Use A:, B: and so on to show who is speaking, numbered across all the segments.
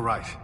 A: all right.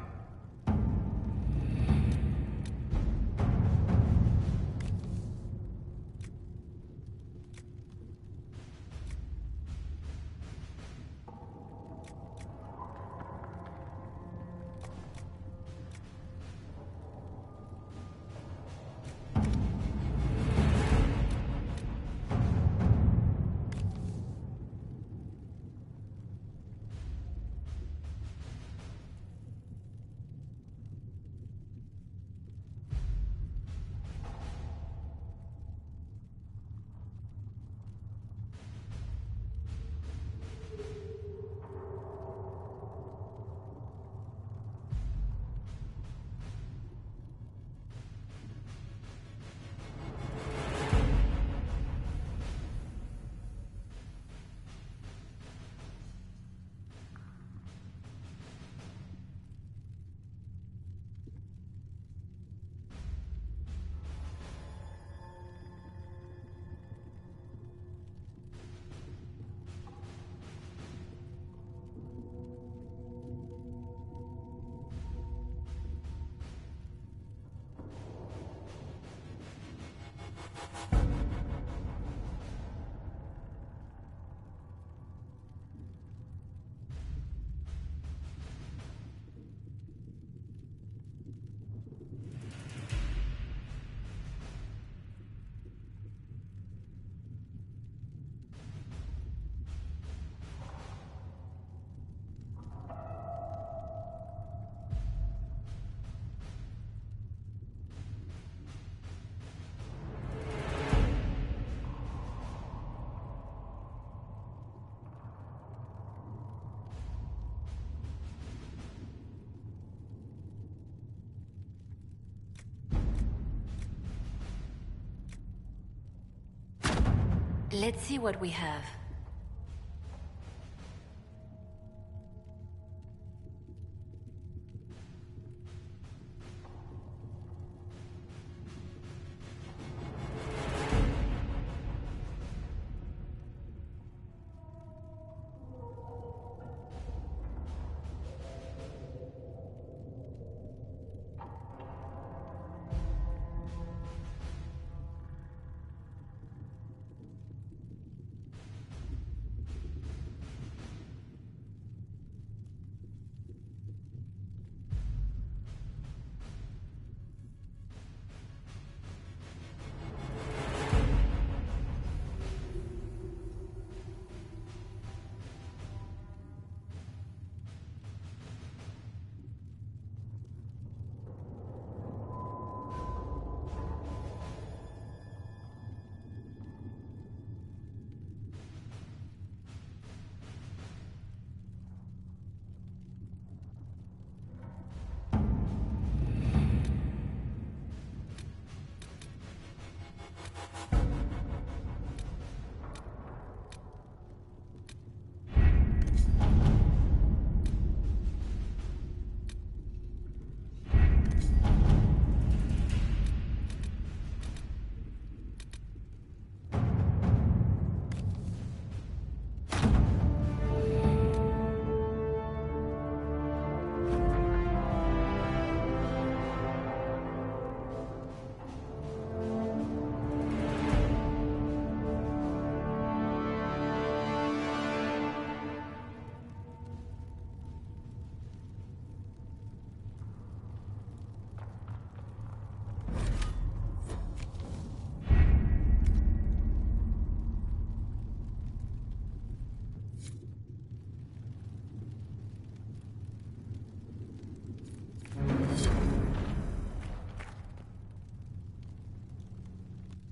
B: Let's see what we have.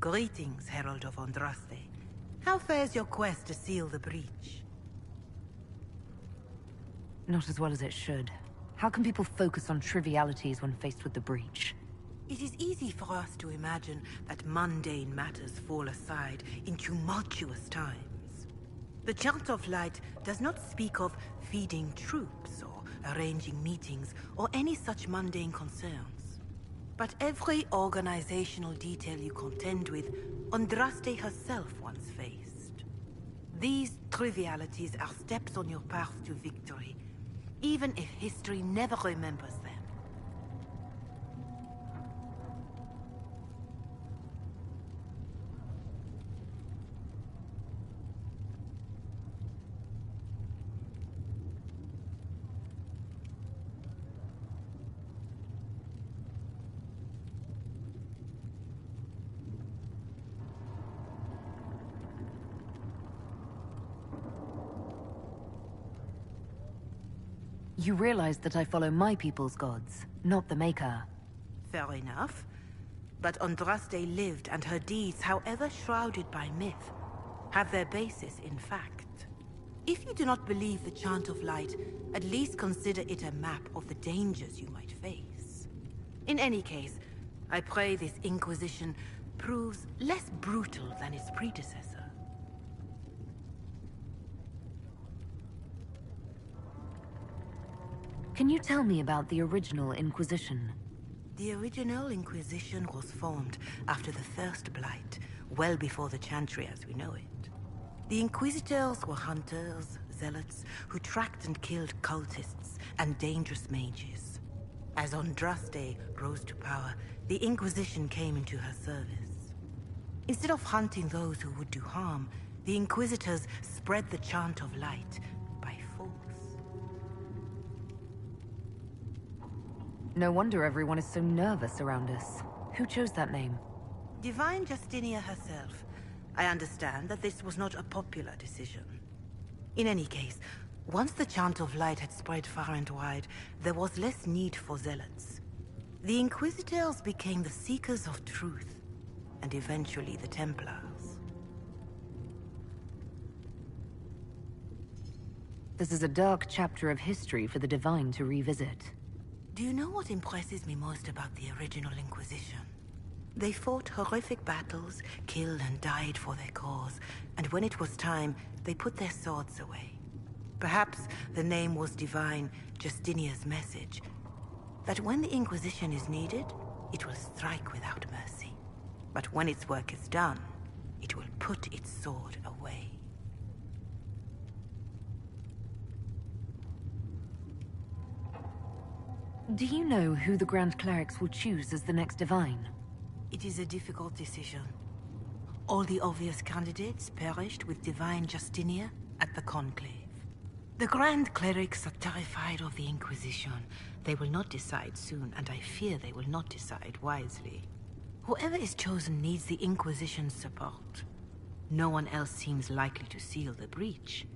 C: Greetings, Herald of Andraste. How fares your quest to seal the breach?
D: Not as well as it should. How can people focus on trivialities when faced with the breach?
C: It is easy for us to imagine that mundane matters fall aside in tumultuous times. The Chant of Light does not speak of feeding troops or arranging meetings or any such mundane concerns. But every organizational detail you contend with, Andraste herself once faced. These trivialities are steps on your path to victory. even if history never remembers them.
D: You realize that I follow my people's gods, not the Maker.
C: Fair enough. But Andraste lived, and her deeds, however shrouded by myth, have their basis in fact. If you do not believe the Chant of Light, at least consider it a map of the dangers you might face. In any case, I pray this Inquisition proves less brutal than its predecessor.
D: Can you tell me about the original Inquisition?
C: The original Inquisition was formed after the First Blight, well before the Chantry as we know it. The Inquisitors were hunters, zealots, who tracked and killed cultists and dangerous mages. As Andraste rose to power, the Inquisition came into her service. Instead of hunting those who would do harm, the Inquisitors spread the Chant of Light by force.
D: No wonder everyone is so nervous around us. Who chose that name?
C: Divine Justinia herself. I understand that this was not a popular decision. In any case, once the Chant of Light had spread far and wide, there was less need for zealots. The Inquisitors became the Seekers of Truth, and eventually the Templars.
D: This is a dark chapter of history for the Divine to revisit.
C: Do you know what impresses me most about the original Inquisition? They fought horrific battles, killed and died for their cause, and when it was time, they put their swords away. Perhaps the name was Divine Justinia's message, that when the Inquisition is needed, it will strike without mercy. But when its work is done, it will put its sword away.
D: Do you know who the Grand Clerics will choose as the next Divine?
C: It is a difficult decision. All the obvious candidates perished with Divine Justinia at the Conclave. The Grand Clerics are terrified of the Inquisition. They will not decide soon, and I fear they will not decide wisely. Whoever is chosen needs the Inquisition's support. No one else seems likely to seal the breach.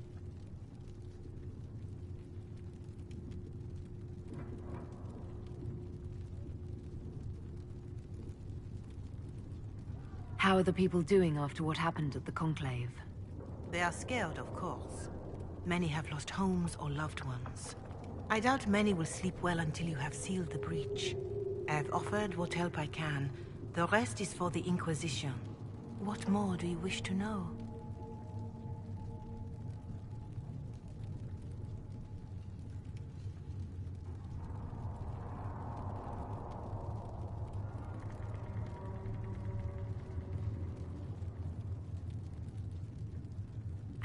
D: How are the people doing after what happened at the Conclave?
C: They are scared, of course. Many have lost homes or loved ones. I doubt many will sleep well until you have sealed the breach. I have offered what help I can. The rest is for the Inquisition. What more do you wish to know?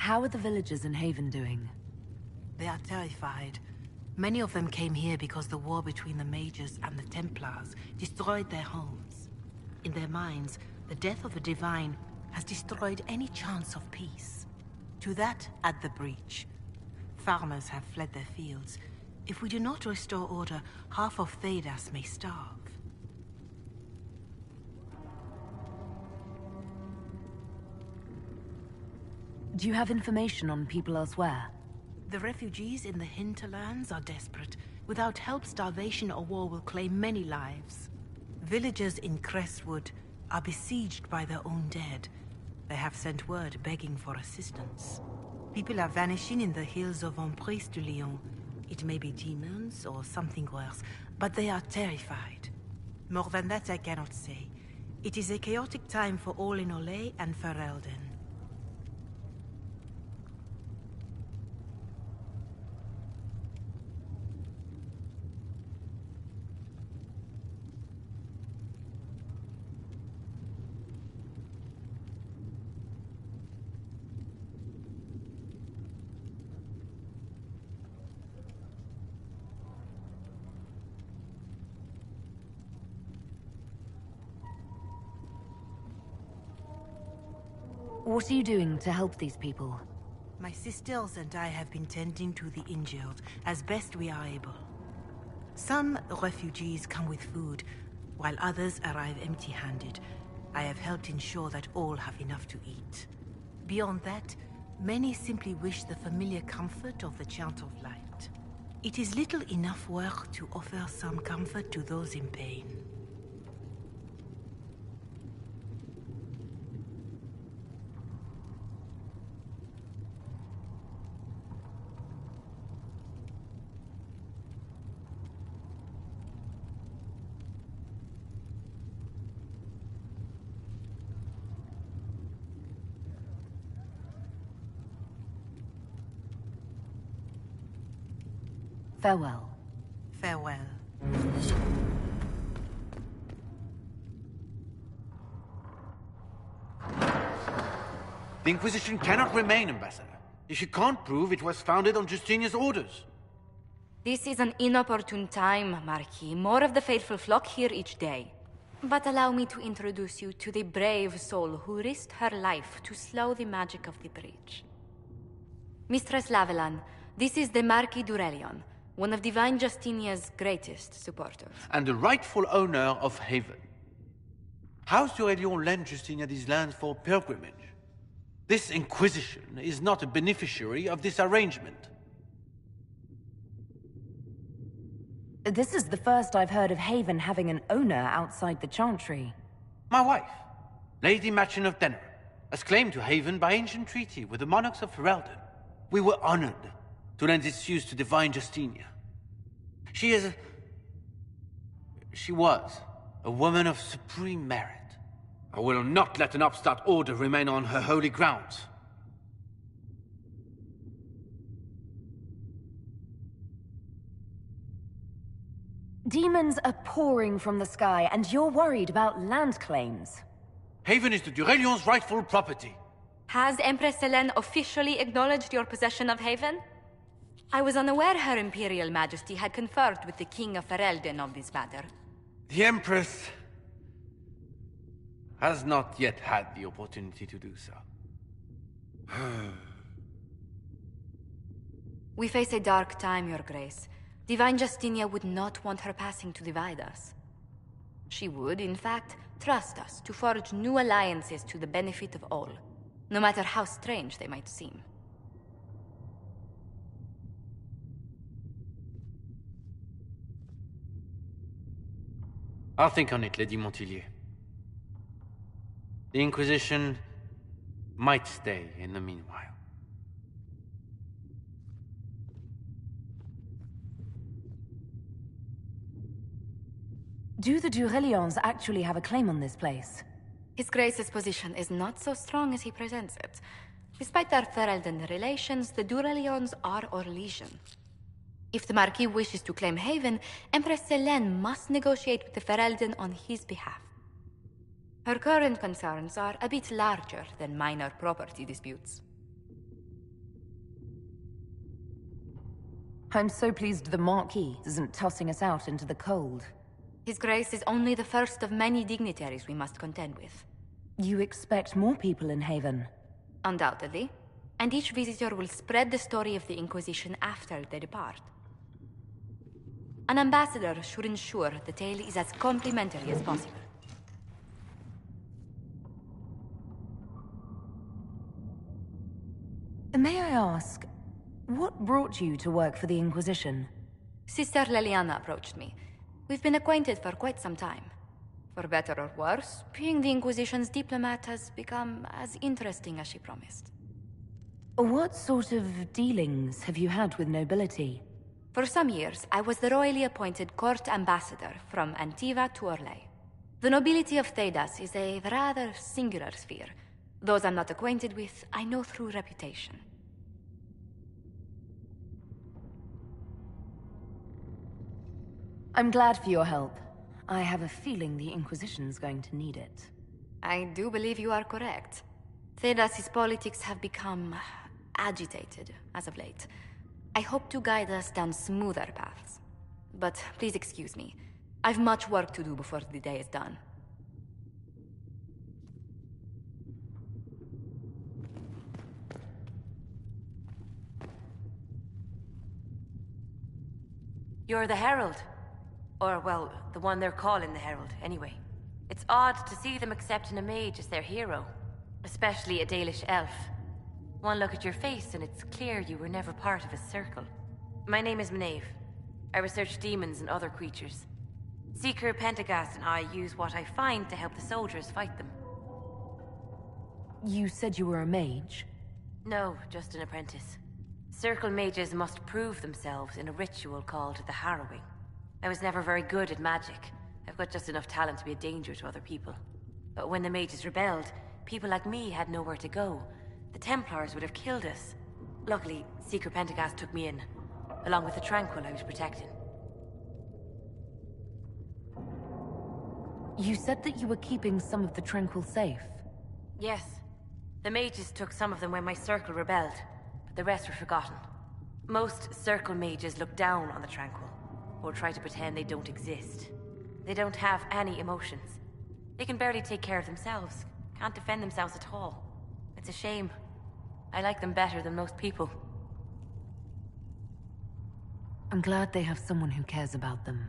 D: How are the villagers in Haven doing?
C: They are terrified. Many of them came here because the war between the Mages and the Templars destroyed their homes. In their minds, the death of the Divine has destroyed any chance of peace. To that, add the breach. Farmers have fled their fields. If we do not restore order, half of Thedas may starve.
D: Do you have information on people elsewhere?
C: The refugees in the hinterlands are desperate. Without help, starvation or war will claim many lives. Villagers in Crestwood are besieged by their own dead. They have sent word begging for assistance. People are vanishing in the hills of Emprise de Lyon. It may be demons or something worse, but they are terrified. More than that I cannot say. It is a chaotic time for all in Olay and Ferelden.
D: What are you doing to help these people?
C: My sisters and I have been tending to the injured as best we are able. Some refugees come with food, while others arrive empty-handed. I have helped ensure that all have enough to eat. Beyond that, many simply wish the familiar comfort of the Chant of Light. It is little enough work to offer some comfort to those in pain.
D: Farewell.
C: Farewell.
A: The Inquisition cannot remain, Ambassador, if you can't prove it was founded on Justinia's orders.
B: This is an inopportune time, Marquis. More of the faithful flock here each day. But allow me to introduce you to the brave soul who risked her life to slow the magic of the breach. Mistress Lavelan, this is the Marquis Durelion, one of Divine Justinia's greatest supporters.
A: And the rightful owner of Haven. House Durelion lent Justinia these lands for pilgrimage. This Inquisition is not a beneficiary of this arrangement.
D: This is the first I've heard of Haven having an owner outside the Chantry.
A: My wife, Lady Machin of Denerim, has claimed to Haven by ancient treaty with the monarchs of Ferelden. We were honored to lend its use to Divine Justinia. She was a woman of supreme merit. I will not let an upstart order remain on her holy grounds.
D: Demons are pouring from the sky, and you're worried about land claims.
A: Haven is the Durelion's rightful property.
B: Has Empress Selene officially acknowledged your possession of Haven? I was unaware Her Imperial Majesty had conferred with the King of Ferelden on this matter.
A: The Empress has not yet had the opportunity to do so.
B: We face a dark time, Your Grace. Divine Justinia would not want her passing to divide us. She would, in fact, trust us to forge new alliances to the benefit of all, no matter how strange they might seem.
A: I'll think on it, Lady Montilyet. The Inquisition might stay in the meanwhile.
D: Do the Durelions actually have a claim on this place?
B: His Grace's position is not so strong as he presents it. Despite their Ferelden relations, the Durelions are our legion. If the Marquis wishes to claim Haven, Empress Selene must negotiate with the Ferelden on his behalf. Her current concerns are a bit larger than minor property disputes.
D: I'm so pleased the Marquis isn't tossing us out into the cold.
B: His Grace is only the first of many dignitaries we must contend with.
D: You expect more people in Haven?
B: Undoubtedly. And each visitor will spread the story of the Inquisition after they depart. An ambassador should ensure the tale is as complimentary as possible.
D: May I ask, what brought you to work for the Inquisition?
B: Sister Leliana approached me. We've been acquainted for quite some time. For better or worse, being the Inquisition's diplomat has become as interesting as she promised.
D: What sort of dealings have you had with nobility?
B: For some years, I was the royally appointed court ambassador from Antiva to Orlais. The nobility of Thedas is a rather singular sphere. Those I'm not acquainted with, I know through reputation.
D: I'm glad for your help. I have a feeling the Inquisition's going to need it.
B: I do believe you are correct. Thedas's politics have become agitated as of late. I hope to guide us down smoother paths. But please excuse me. I've much work to do before the day is done.
E: You're the Herald. Or, well, the one they're calling the Herald, anyway. It's odd to see them accepting a mage as their hero. Especially a Dalish elf. One look at your face and it's clear you were never part of a circle. My name is Maeve. I research demons and other creatures. Seeker Pentagast and I use what I find to help the soldiers fight them.
D: You said you were a mage?
E: No, just an apprentice. Circle mages must prove themselves in a ritual called the Harrowing. I was never very good at magic. I've got just enough talent to be a danger to other people. But when the mages rebelled, people like me had nowhere to go. The Templars would have killed us. Luckily, Seeker Pentagast took me in, along with the Tranquil I was protecting.
D: You said that you were keeping some of the Tranquil safe.
E: Yes. The mages took some of them when my circle rebelled, but the rest were forgotten. Most circle mages look down on the Tranquil, or try to pretend they don't exist. They don't have any emotions. They can barely take care of themselves, can't defend themselves at all. It's a shame. I like them better than most people.
D: I'm glad they have someone who cares about them.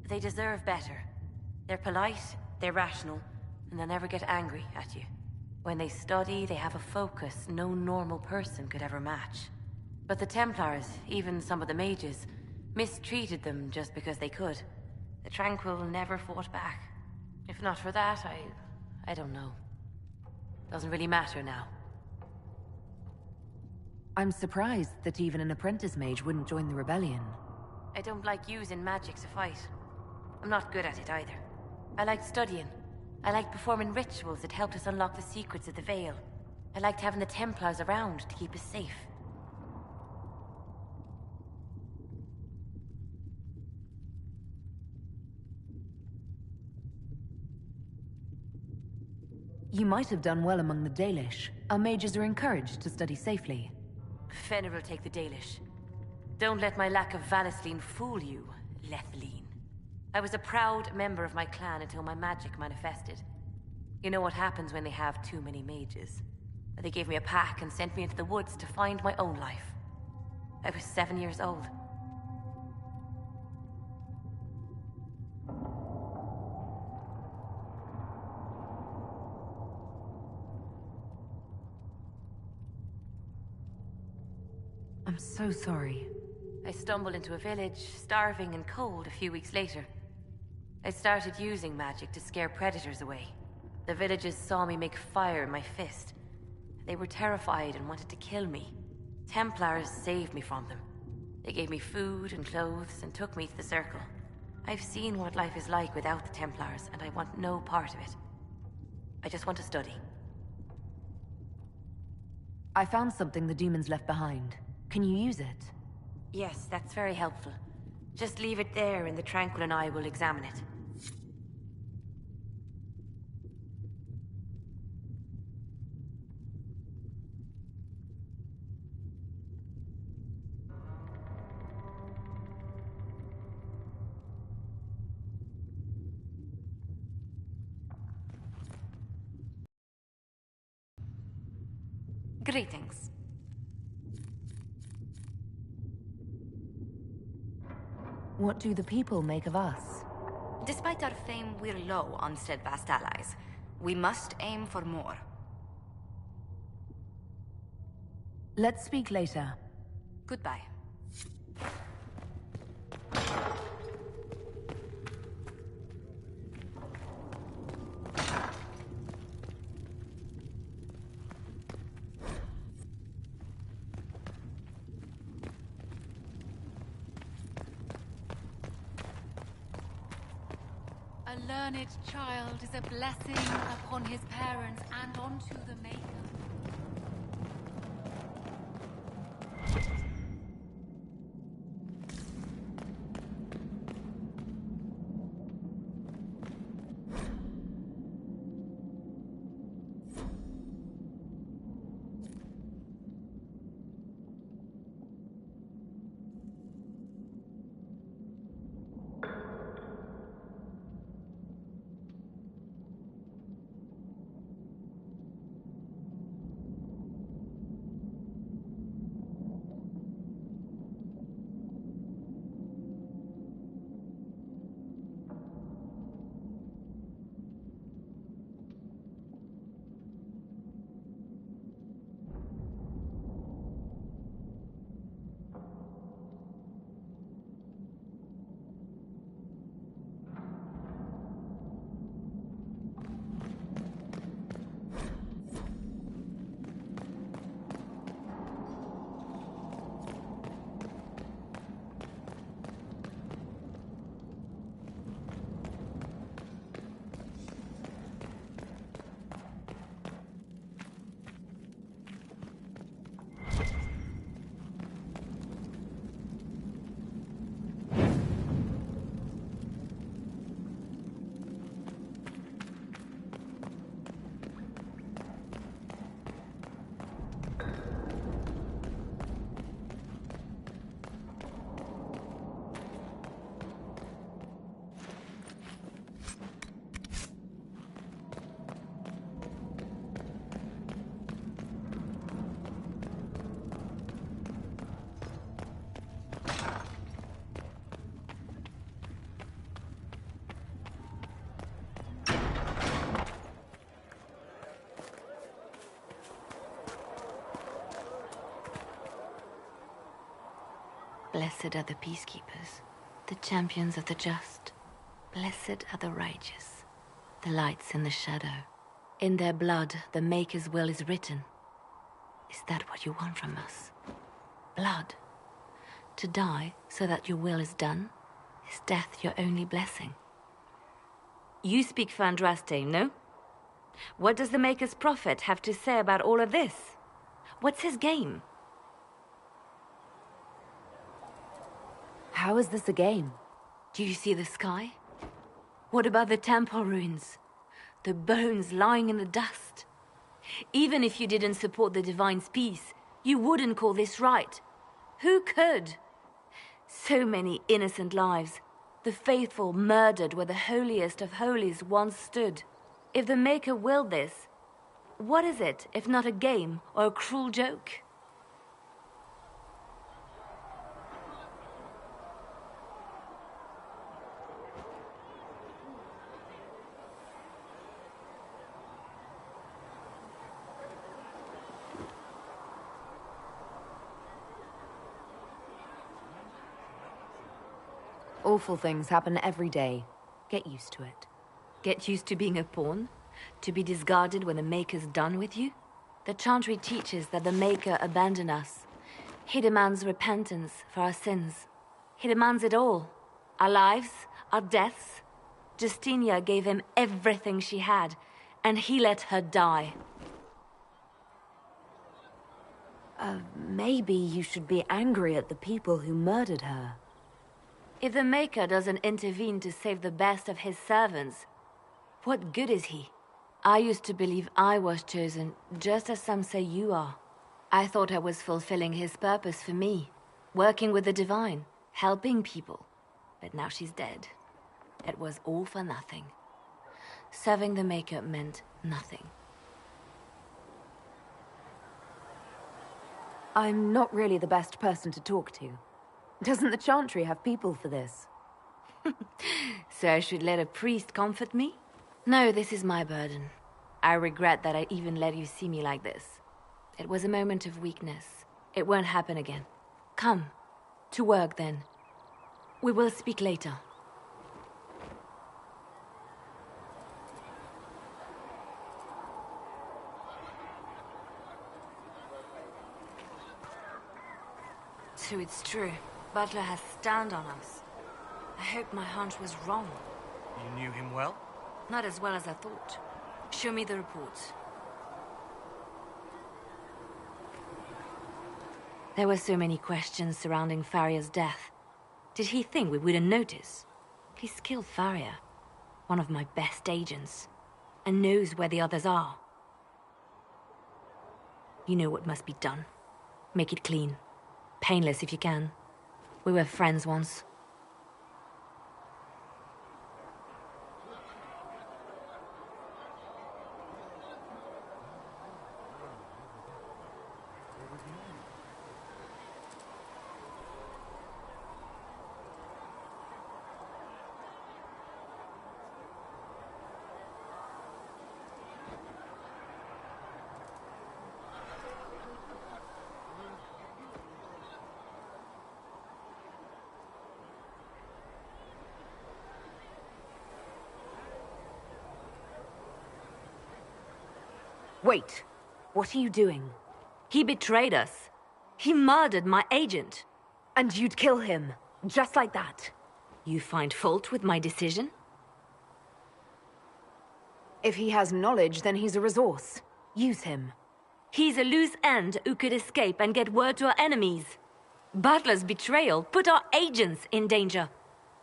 E: They deserve better. They're polite, they're rational, and they'll never get angry at you. When they study, they have a focus no normal person could ever match. But the Templars, even some of the mages, mistreated them just because they could. The Tranquil never fought back. If not for that, I don't know. Doesn't really matter now.
D: I'm surprised that even an apprentice mage wouldn't join the rebellion.
E: I don't like using magic to fight. I'm not good at it either. I like studying. I liked performing rituals that helped us unlock the secrets of the Veil. I liked having the Templars around to keep us safe.
D: You might have done well among the Dalish. Our mages are encouraged to study safely.
E: Fenrir will take the Dalish. Don't let my lack of Valisleen fool you, Lethleen. I was a proud member of my clan until my magic manifested. You know what happens when they have too many mages. They gave me a pack and sent me into the woods to find my own life. I was 7 years old.
D: I'm so sorry.
E: I stumbled into a village, starving and cold a few weeks later. I started using magic to scare predators away. The villagers saw me make fire in my fist. They were terrified and wanted to kill me. Templars saved me from them. They gave me food and clothes and took me to the Circle. I've seen what life is like without the Templars, and I want no part of it. I just want to study.
D: I found something the demons left behind. Can you use it?
E: Yes, that's very helpful. Just leave it there and the Tranquil and I will examine it.
B: Greetings.
D: What do the people make of us?
B: Despite our fame, we're low on steadfast allies. We must aim for more.
D: Let's speak later.
B: Goodbye.
F: A learned child is a blessing upon his parents and onto the Maker.
E: Blessed are the peacekeepers, the champions of the just. Blessed are the righteous, the lights in the shadow. In their blood, the Maker's will is written. Is that what you want from us? Blood? To die so that your will is done? Is death your only blessing? You speak for Andraste, no? What does the Maker's prophet have to say about all of this? What's his game?
D: How is this a game?
E: Do you see the sky? What about the temple ruins? The bones lying in the dust? Even if you didn't support the Divine's peace, you wouldn't call this right. Who could? So many innocent lives. The faithful murdered where the holiest of holies once stood. If the Maker willed this, what is it if not a game or a cruel joke?
D: Awful things happen every day. Get used to it.
E: Get used to being a pawn? To be discarded when the Maker's done with you? The Chantry teaches that the Maker abandoned us. He demands repentance for our sins. He demands it all. Our lives, our deaths. Justinia gave him everything she had, and he let her die.
D: Maybe you should be angry at the people who murdered her.
E: If the Maker doesn't intervene to save the best of his servants, what good is he? I used to believe I was chosen, just as some say you are. I thought I was fulfilling his purpose for me, working with the Divine, helping people. But now she's dead. It was all for nothing. Serving the Maker meant nothing.
D: I'm not really the best person to talk to. Doesn't the Chantry have people for this?
E: So I should let a priest comfort me? No, this is my burden. I regret that I even let you see me like this. It was a moment of weakness. It won't happen again. Come. To work, then. We will speak later. So it's true. Butler has stand on us. I hope my hunch was wrong.
G: You knew him well?
E: Not as well as I thought. Show me the reports. There were so many questions surrounding Faria's death. Did he think we wouldn't notice? He's killed Faria, one of my best agents, and knows where the others are. You know what must be done. Make it clean. Painless if you can. We were friends once.
D: Wait! What are you doing?
E: He betrayed us. He murdered my agent.
D: And you'd kill him, just like that?
E: You find fault with my decision?
D: If he has knowledge, then he's a resource. Use him.
E: He's a loose end who could escape and get word to our enemies. Butler's betrayal put our agents in danger.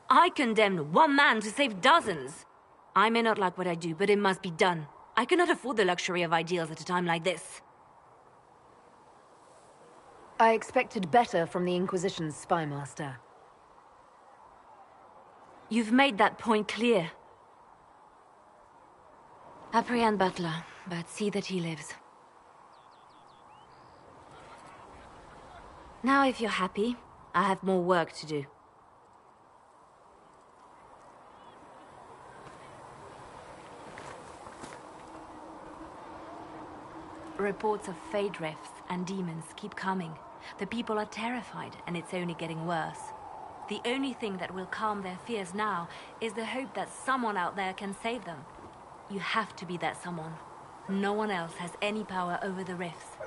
E: I condemned one man to save dozens. I may not like what I do, but it must be done. I cannot afford the luxury of ideals at a time like this.
D: I expected better from the Inquisition's spymaster.
E: You've made that point clear. Apprehend Butler, but see that he lives. Now, if you're happy, I have more work to do. Reports of fade rifts and demons keep coming.
H: The people are terrified, and it's only getting worse. The only thing that will calm their fears now is the hope that someone out there can save them. You have to be that someone. No one else has any power over the rifts.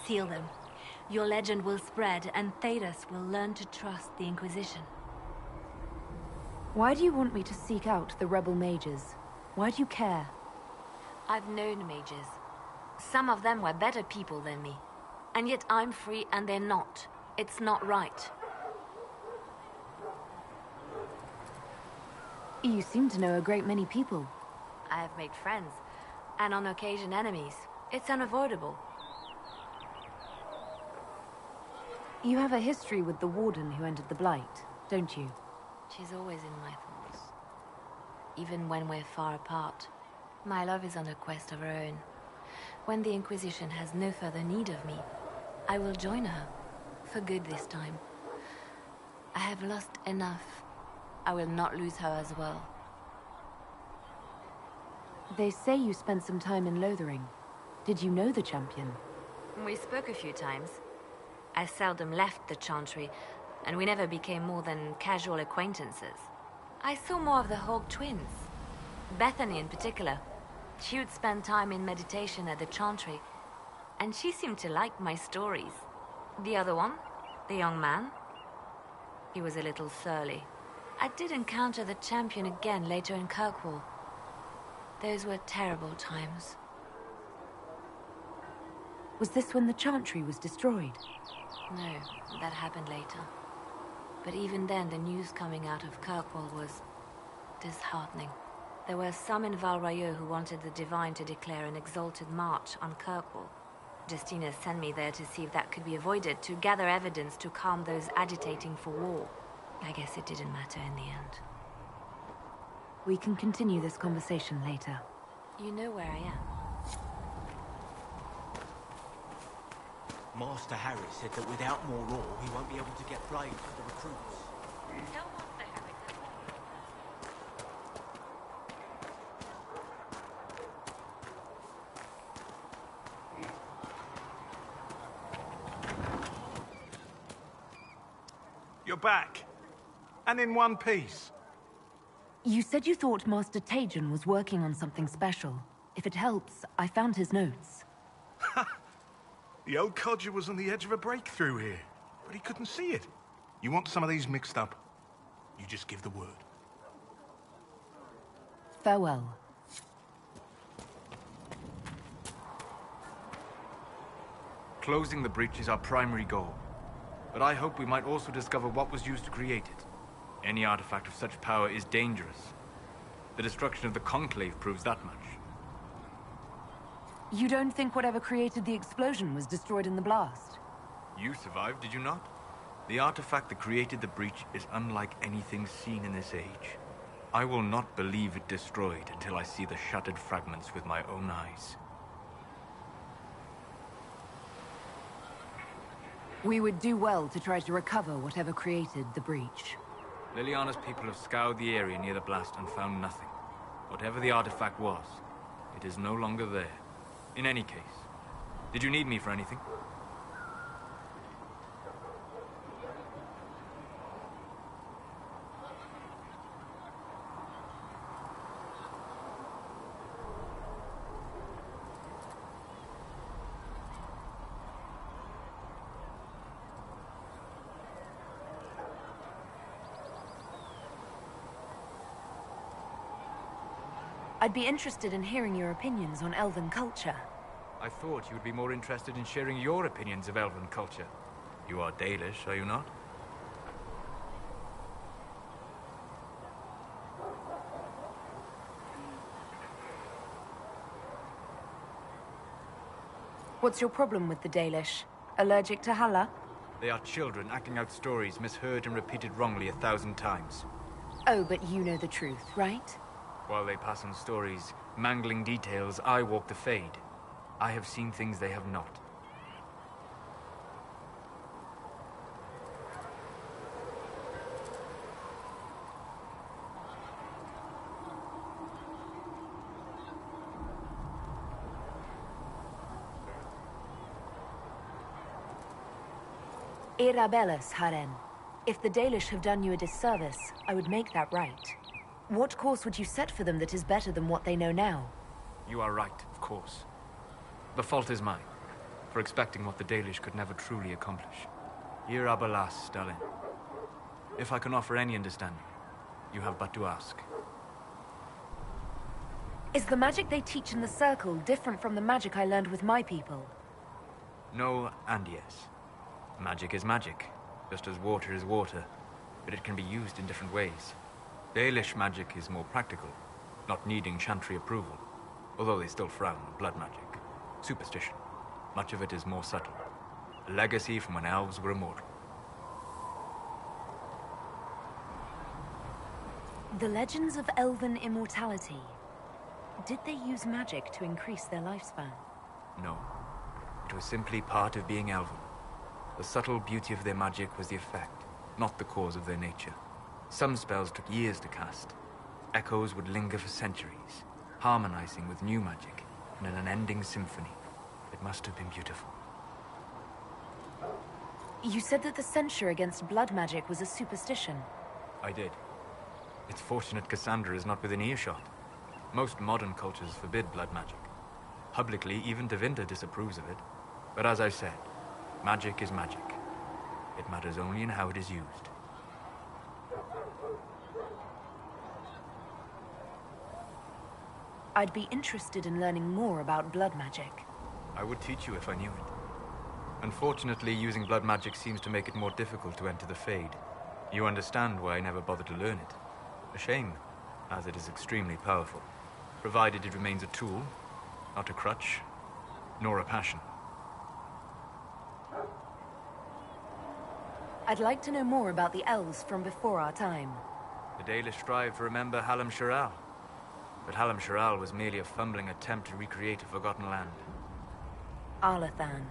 H: Seal them. Your legend will spread, and Thedas will learn to trust the Inquisition.
D: Why do you want me to seek out the rebel mages? Why do you care?
H: I've known mages. Some of them were better people than me. And yet I'm free and they're not. It's not right.
D: You seem to know a great many people.
H: I have made friends, and on occasion enemies. It's unavoidable.
D: You have a history with the Warden who entered the Blight, don't you?
H: She's always in my thoughts. Even when we're far apart. My love is on a quest of her own. When the Inquisition has no further need of me, I will join her. For good this time. I have lost enough. I will not lose her as well.
D: They say you spent some time in Lothering. Did you know the champion?
H: We spoke a few times. I seldom left the Chantry, and we never became more than casual acquaintances. I saw more of the Hawk twins. Bethany in particular. She would spend time in meditation at the Chantry, and she seemed to like my stories. The other one, the young man, he was a little surly. I did encounter the champion again later in Kirkwall. Those were terrible times.
D: Was this when the Chantry was destroyed?
H: No, that happened later. But even then, the news coming out of Kirkwall was disheartening. There were some in Val Royeaux who wanted the Divine to declare an exalted march on Kirkwall. Justina sent me there to see if that could be avoided, to gather evidence to calm those agitating for war. I guess it didn't matter in the end.
D: We can continue this conversation later.
H: You know where I am.
I: Master Harry said that without more ore, he won't be able to get blades for the recruits.
H: Tell Master Harry that.
J: You're back. And in one piece.
D: You said you thought Master Tejan was working on something special. If it helps, I found his notes.
J: The old codger was on the edge of a breakthrough here, but he couldn't see it. You want some of these mixed up? You just give the word.
D: Farewell.
G: Closing the breach is our primary goal. But I hope we might also discover what was used to create it. Any artifact of such power is dangerous. The destruction of the Conclave proves that much.
D: You don't think whatever created the explosion was destroyed in the blast?
G: You survived, did you not? The artifact that created the breach is unlike anything seen in this age. I will not believe it destroyed until I see the shattered fragments with my own eyes.
D: We would do well to try to recover whatever created the breach.
G: Liliana's people have scoured the area near the blast and found nothing. Whatever the artifact was, it is no longer there. In any case, did you need me for anything?
D: I'd be interested in hearing your opinions on elven culture.
G: I thought you would be more interested in sharing your opinions of elven culture. You are Dalish, are you not?
D: What's your problem with the Dalish? Allergic to Halla?
G: They are children acting out stories misheard and repeated wrongly 1,000 times.
D: Oh, but you know the truth, right?
G: While they pass on stories, mangling details, I walk the Fade. I have seen things they have not.
D: Irabellis, Haren. If the Dalish have done you a disservice, I would make that right. What course would you set for them that is better than what they know now?
G: You are right, of course. The fault is mine, for expecting what the Dalish could never truly accomplish. Irabelas, Stalin. If I can offer any understanding, you have but to ask.
D: Is the magic they teach in the Circle different from the magic I learned with my people?
G: No and yes. Magic is magic, just as water is water, but it can be used in different ways. Dalish magic is more practical, not needing Chantry approval, although they still frown on blood magic. Superstition. Much of it is more subtle. A legacy from when elves were immortal.
D: The legends of elven immortality. Did they use magic to increase their lifespan?
G: No. It was simply part of being elven. The subtle beauty of their magic was the effect, not the cause of their nature. Some spells took years to cast. Echoes would linger for centuries, harmonizing with new magic in an unending symphony. It must have been beautiful.
D: You said that the censure against blood magic was a superstition.
G: I did. It's fortunate Cassandra is not within earshot. Most modern cultures forbid blood magic. Publicly, even Tevinter disapproves of it. But as I said, magic is magic. It matters only in how it is used.
D: I'd be interested in learning more about blood magic.
G: I would teach you if I knew it. Unfortunately, using blood magic seems to make it more difficult to enter the Fade. You understand why I never bothered to learn it. A shame, as it is extremely powerful, provided it remains a tool, not a crutch, nor a passion.
D: I'd like to know more about the elves from before our time.
G: The Dalish strive to remember Hallam Sharal. But Hallam Sharal was merely a fumbling attempt to recreate a forgotten land.
D: Arlathan.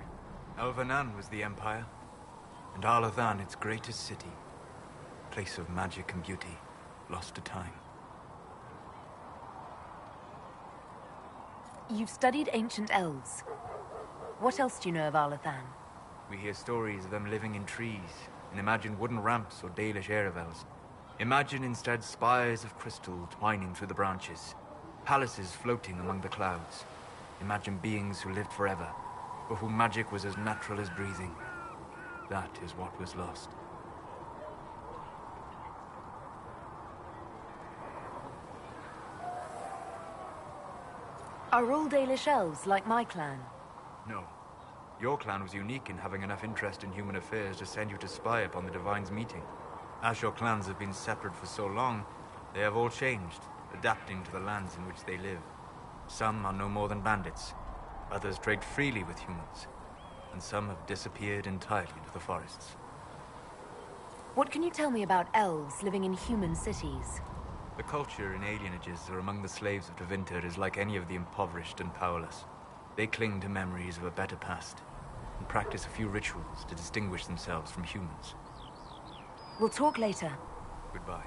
G: Elvanan was the Empire, and Arlathan its greatest city. Place of magic and beauty, lost to time.
D: You've studied ancient elves. What else do you know of Arlathan?
G: We hear stories of them living in trees, and imagine wooden ramps or Dalish Erebels. Imagine instead spires of crystal twining through the branches, palaces floating among the clouds. Imagine beings who lived forever, for whom magic was as natural as breathing. That is what was lost.
D: Are all Dalish elves like my clan?
G: No. Your clan was unique in having enough interest in human affairs to send you to spy upon the Divine's meeting. As your clans have been separate for so long, they have all changed, adapting to the lands in which they live. Some are no more than bandits. Others trade freely with humans. And some have disappeared entirely into the forests.
D: What can you tell me about elves living in human cities?
G: The culture in alienages or among the slaves of Tevinter is like any of the impoverished and powerless. They cling to memories of a better past, and practice a few rituals to distinguish themselves from humans.
D: We'll talk later.
G: Goodbye.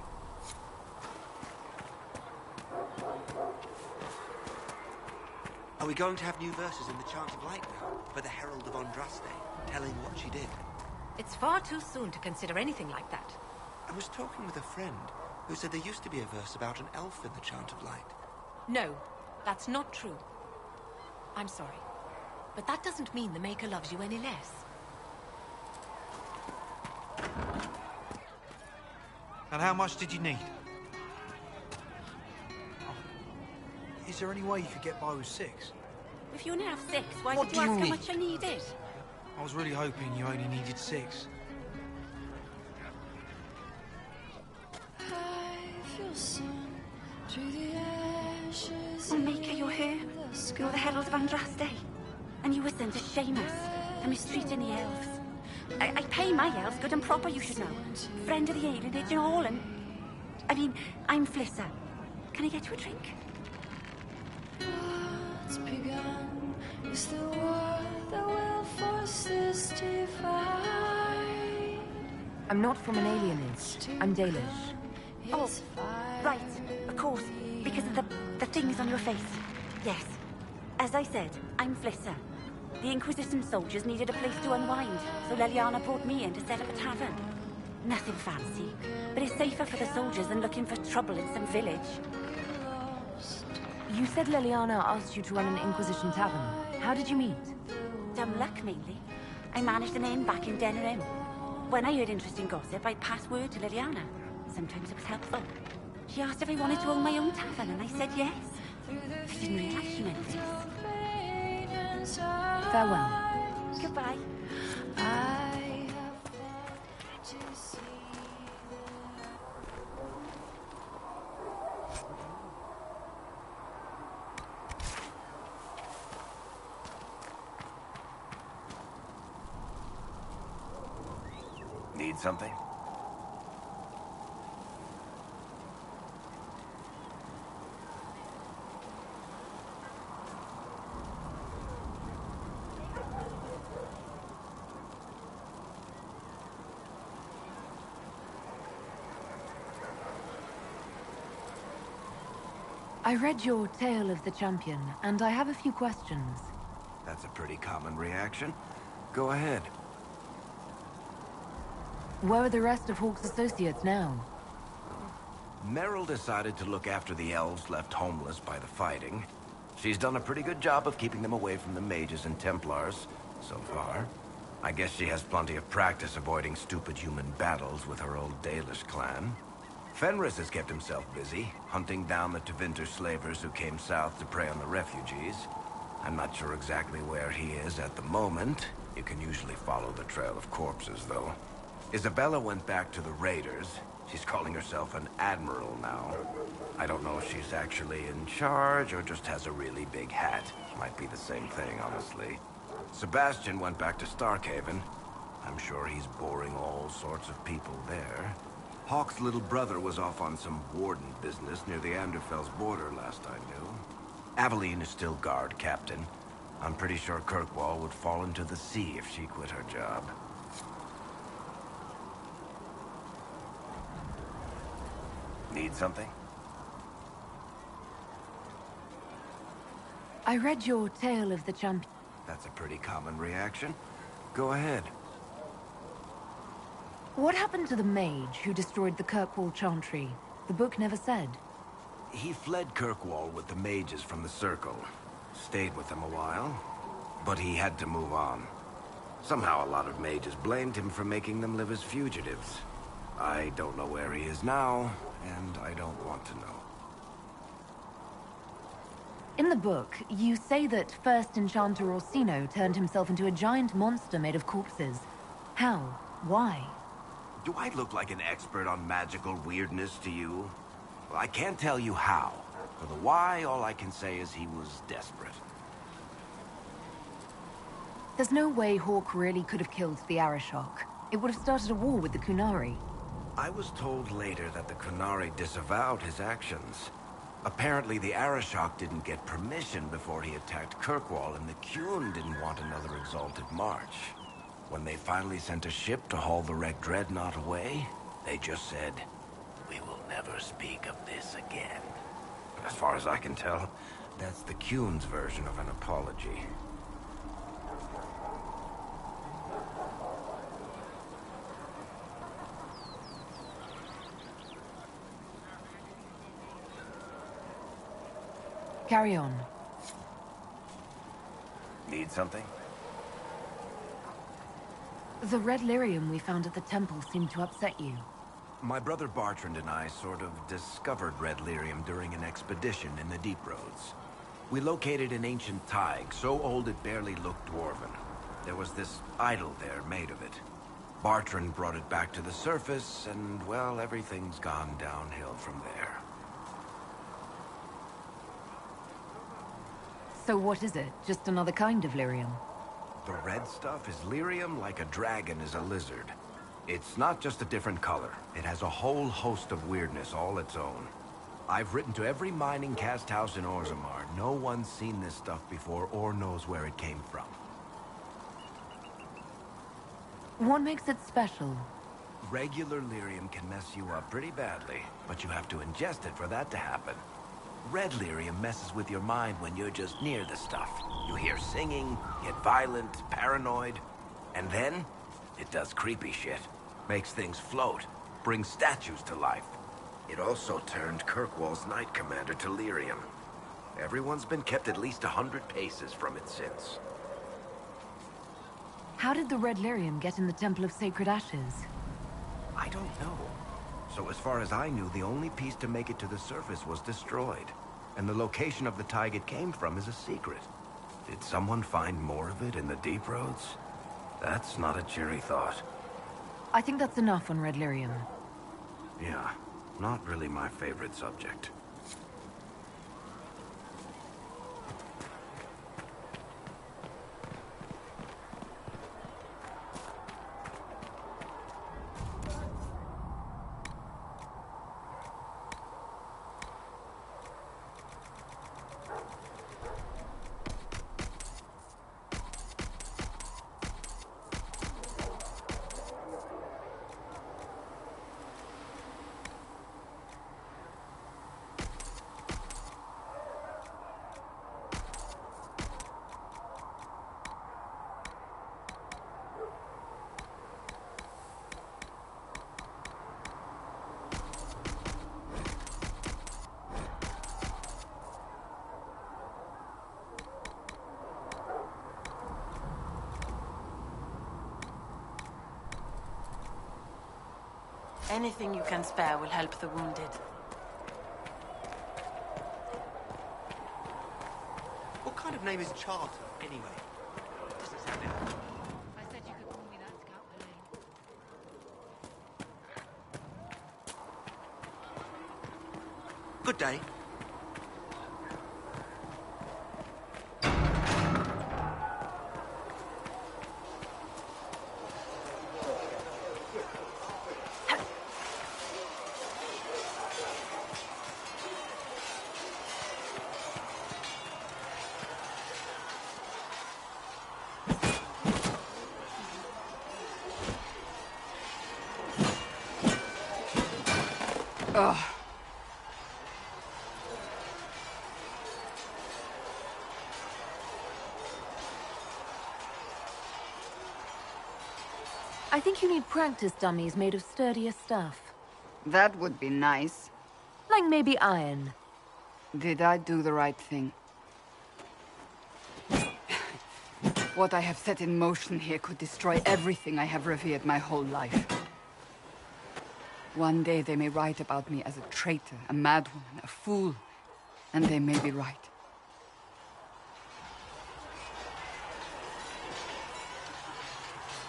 K: Are we going to have new verses in the Chant of Light now, for the Herald of Andraste, telling what she did?
C: It's far too soon to consider anything like that.
K: I was talking with a friend who said there used to be a verse about an elf in the Chant of Light.
C: No, that's not true. I'm sorry, but that doesn't mean the Maker loves you any less.
I: And how much did you need? Is there any way you could get by with 6?
C: If you only have 6, why
I: What
C: did you
I: do you
C: ask how
I: need?
C: much I needed?
I: I was really hoping you only needed 6.
L: Oh, Maker, you're here. You're the Herald of Andraste. And you were sent to shame us, to mistreating the elves. I pay my elves good and proper, you should know. Friend of the alienage and all, and... I mean, I'm Flissa. Can I get you a drink?
M: What's begun is the war that will force this divide.
D: I'm not from an alienage. I'm Dalish.
L: Oh, right, of course, because of the things on your face. Yes. As I said, I'm Flissa. The Inquisition soldiers needed a place to unwind, so Leliana brought me in to set up a tavern. Nothing fancy, but it's safer for the soldiers than looking for trouble in some village.
D: You said Leliana asked you to run an Inquisition tavern. How did you meet?
L: Dumb luck, mainly. I managed an inn back in Denner Inn. When I heard interesting gossip, I'd pass word to Leliana. Sometimes it was helpful. She asked if I wanted to own my own tavern, and I said yes. I didn't realize she meant this.
D: Farewell.
L: Goodbye.
N: Need something?
D: I read your Tale of the Champion, and I have a few questions.
N: That's a pretty common reaction. Go ahead.
D: Where are the rest of Hawke's associates now?
N: Merrill decided to look after the elves left homeless by the fighting. She's done a pretty good job of keeping them away from the mages and Templars, so far. I guess she has plenty of practice avoiding stupid human battles with her old Dalish clan. Fenris has kept himself busy, hunting down the Tevinter slavers who came south to prey on the refugees. I'm not sure exactly where he is at the moment. You can usually follow the trail of corpses, though. Isabella went back to the Raiders. She's calling herself an admiral now. I don't know if she's actually in charge or just has a really big hat. Might be the same thing, honestly. Sebastian went back to Starkhaven. I'm sure he's boring all sorts of people there. Hawke's little brother was off on some warden business near the Anderfell's border last I knew. Aveline is still guard captain. I'm pretty sure Kirkwall would fall into the sea if she quit her job. Need something?
D: I read your Tale of the Champion.
N: That's a pretty common reaction. Go ahead.
D: What happened to the mage who destroyed the Kirkwall Chantry? The book never said.
N: He fled Kirkwall with the mages from the Circle. Stayed with them a while, but he had to move on. Somehow a lot of mages blamed him for making them live as fugitives. I don't know where he is now, and I don't want to know.
D: In the book, you say that first Enchanter Orsino turned himself into a giant monster made of corpses. How? Why?
N: Do I look like an expert on magical weirdness to you? Well, I can't tell you how. For the why, all I can say is he was desperate.
D: There's no way Hawke really could have killed the Arishok. It would have started a war with the Kunari.
N: I was told later that the Kunari disavowed his actions. Apparently the Arishok didn't get permission before he attacked Kirkwall, and the Qun didn't want another exalted march. When they finally sent a ship to haul the wrecked dreadnought away, they just said, "We will never speak of this again." As far as I can tell, that's the Qun's version of an apology.
D: Carry on.
N: Need something?
D: The red lyrium we found at the temple seemed to upset you.
N: My brother Bartrand and I sort of discovered red lyrium during an expedition in the Deep Roads. We located an ancient Tig, so old it barely looked dwarven. There was this idol there made of it. Bartrand brought it back to the surface, and, well, everything's gone downhill from there.
D: So what is it? Just another kind of lyrium?
N: The red stuff is lyrium like a dragon is a lizard. It's not just a different color. It has a whole host of weirdness all its own. I've written to every mining cast house in Orzammar. No one's seen this stuff before or knows where it came from.
D: What makes it special?
N: Regular lyrium can mess you up pretty badly, but you have to ingest it for that to happen. red lyrium messes with your mind when you're just near the stuff. You hear singing, get violent, paranoid, and then it does creepy shit. Makes things float, brings statues to life. It also turned Kirkwall's Knight Commander to lyrium. Everyone's been kept at least 100 paces from it since.
D: How did the red lyrium get in the Temple of Sacred Ashes?
N: I don't know. So as far as I knew, the only piece to make it to the surface was destroyed. And the location of the tag it came from is a secret. Did someone find more of it in the Deep Roads? That's not a cheery thought.
D: I think that's enough on red lyrium.
N: Yeah, not really my favorite subject.
O: Anything you can spare will help the wounded.
K: What kind of name is Charter, anyway? Doesn't sound it.
F: I said you could call me that, Scout Verlaine.
K: Good day.
P: Ugh.
D: I think you need practice dummies made of sturdier stuff.
P: That would be nice.
D: Like maybe iron.
P: Did I do the right thing? What I have set in motion here could destroy everything I have revered my whole life. One day they may write about me as a traitor, a madwoman, a fool, and they may be right.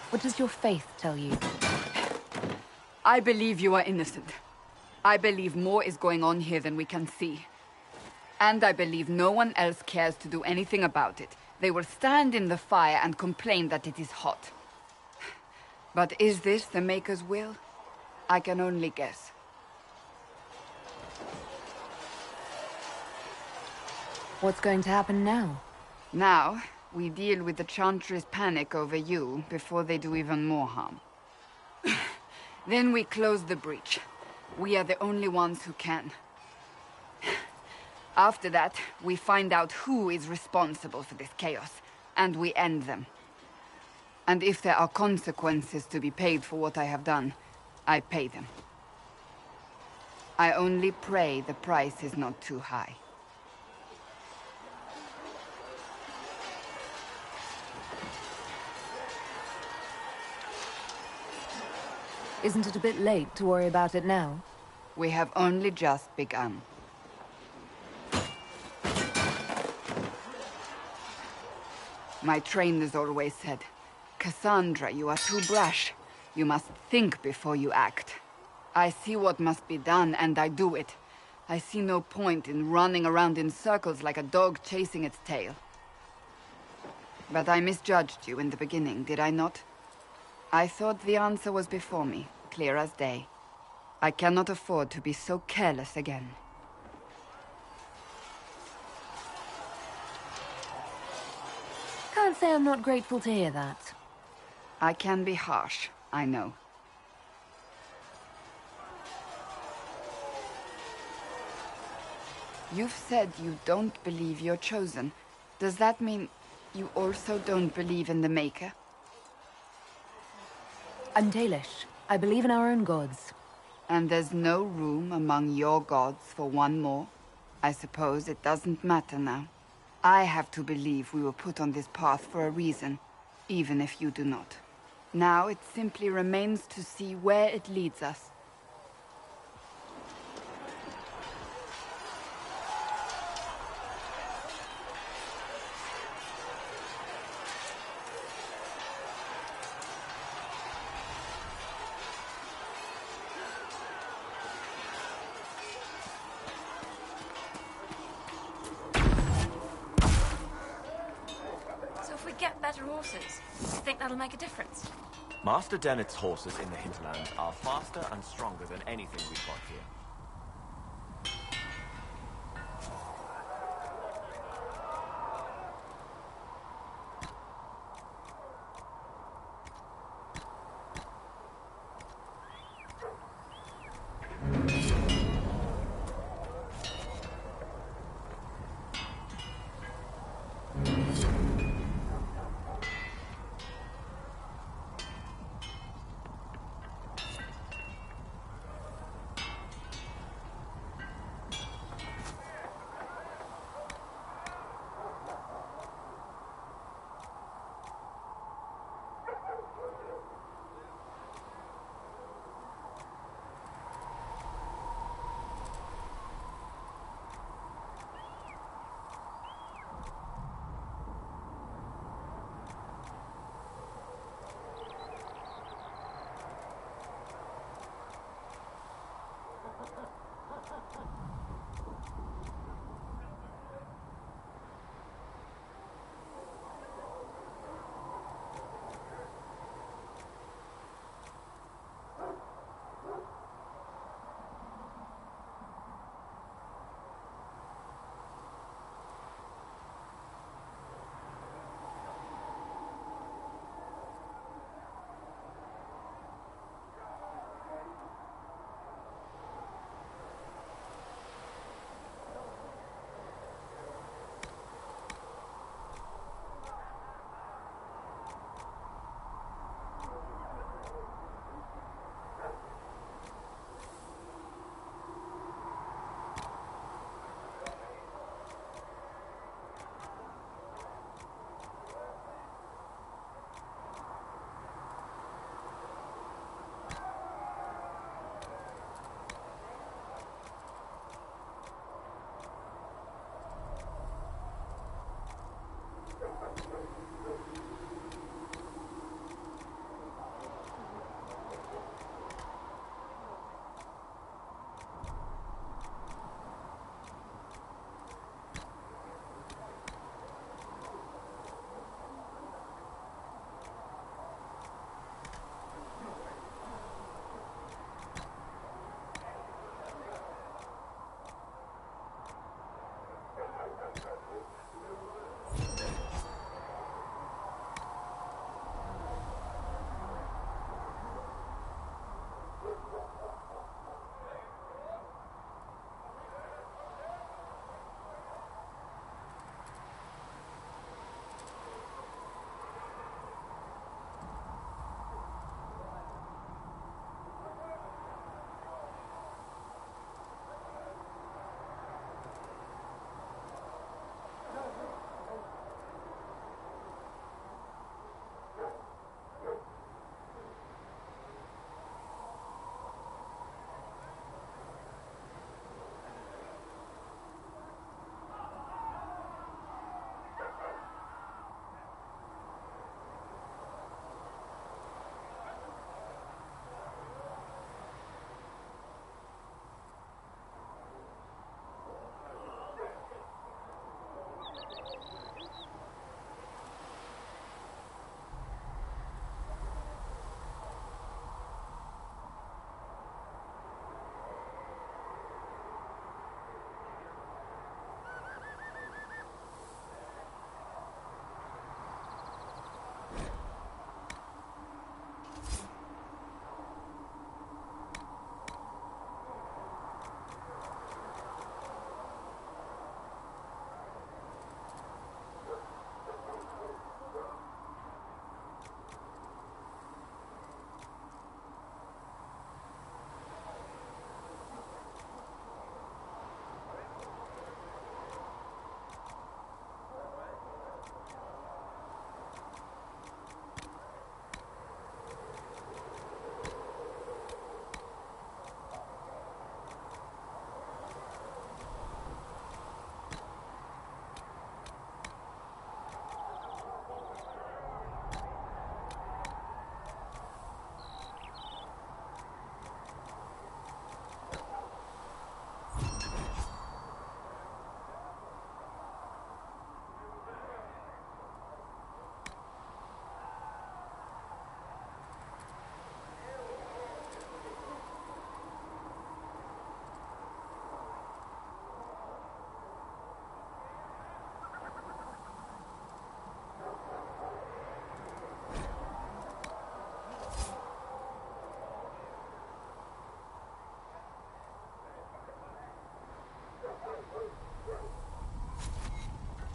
D: What does your faith tell you?
P: I believe you are innocent. I believe more is going on here than we can see. And I believe no one else cares to do anything about it. They will stand in the fire and complain that it is hot. But is this the Maker's will? I can only guess.
D: What's going to happen now?
P: Now, we deal with the Chantry's panic over you before they do even more harm. Then we close the breach. We are the only ones who can. After that, we find out who is responsible for this chaos, and we end them. And if there are consequences to be paid for what I have done, I pay them. I only pray the price is not too high.
D: Isn't it a bit late to worry about it now?
P: We have only just begun. My trainers always said, Cassandra, you are too brash. You must think before you act. I see what must be done, and I do it. I see no point in running around in circles like a dog chasing its tail. But I misjudged you in the beginning, did I not? I thought the answer was before me, clear as day. I cannot afford to be so careless again.
D: Can't say I'm not grateful to hear that.
P: I can be harsh, I know. You've said you don't believe you're chosen. Does that mean you also don't believe in the Maker?
D: I'm Dalish. I believe in our own gods.
P: And there's no room among your gods for one more? I suppose it doesn't matter now. I have to believe we were put on this path for a reason, even if you do not. Now it simply remains to see where it leads us.
H: Better horses. You think that'll make a difference?
Q: Master Dennett's horses in the hinterlands are faster and stronger than anything we've got here.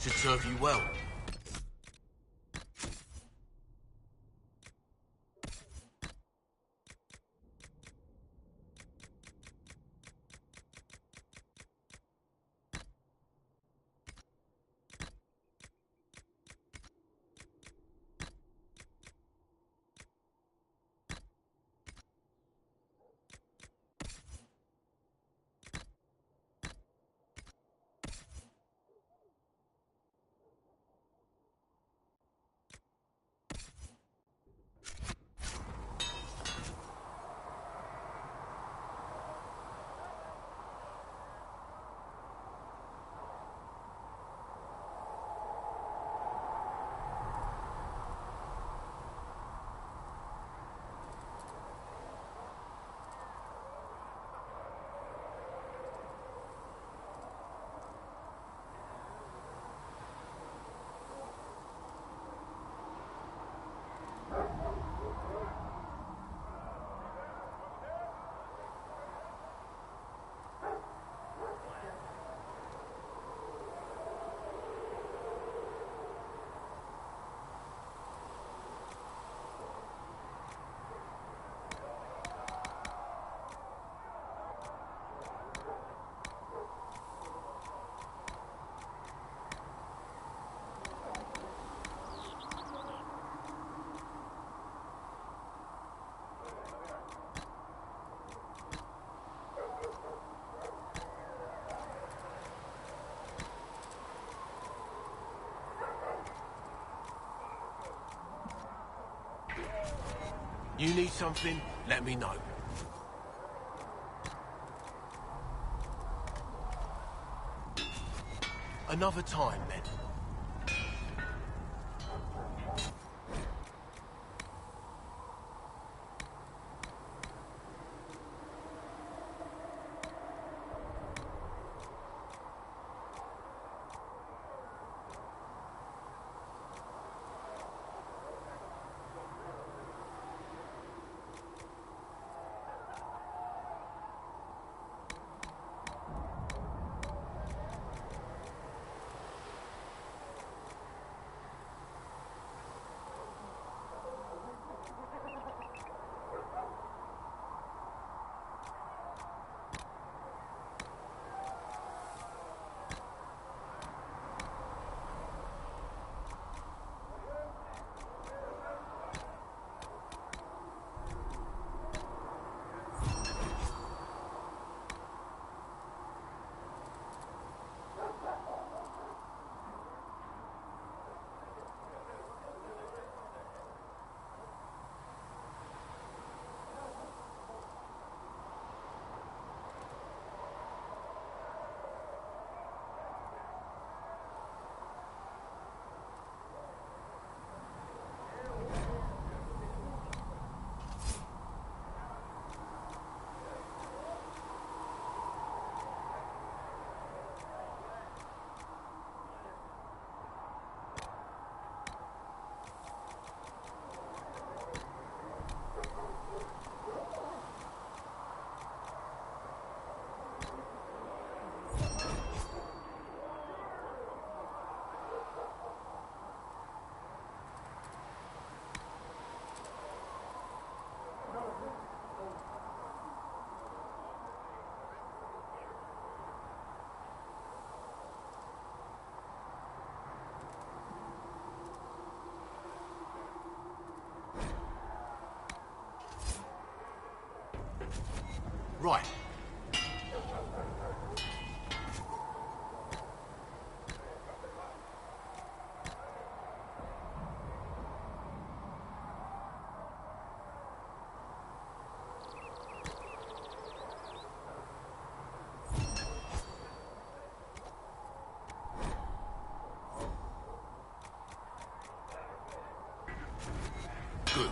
R: Should serve you well. You need something, let me know. Another time, then. Right. Good.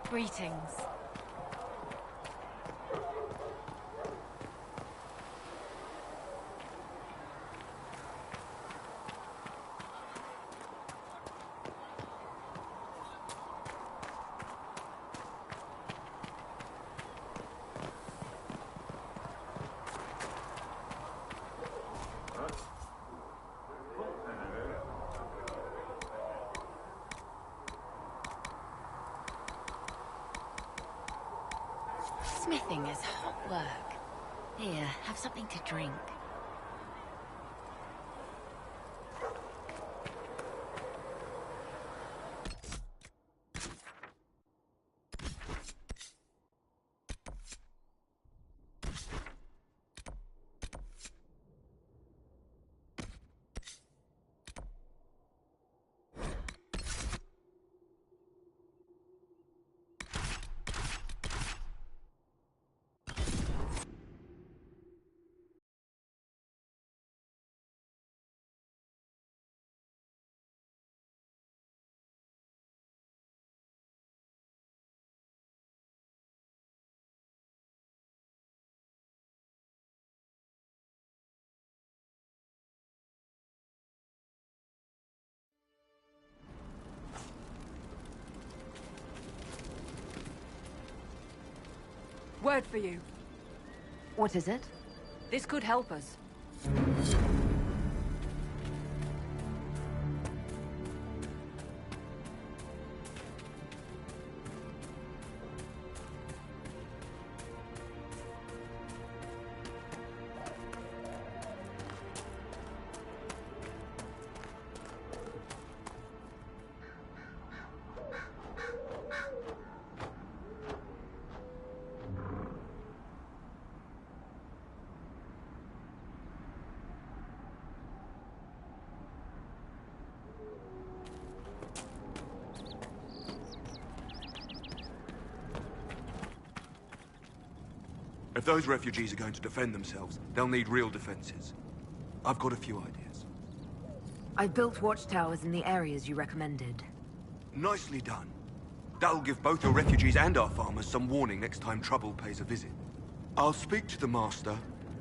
D: Greetings.
S: Smithing is hot work. Here, have something to drink.
T: Word for you.
D: What is it?
T: This could help us.
U: If those refugees are going to defend themselves, they'll need real defenses. I've got a few ideas.
D: I built watchtowers in the areas you recommended.
U: Nicely done. That'll give both your refugees and our farmers some warning next time trouble pays a visit. I'll speak to the Master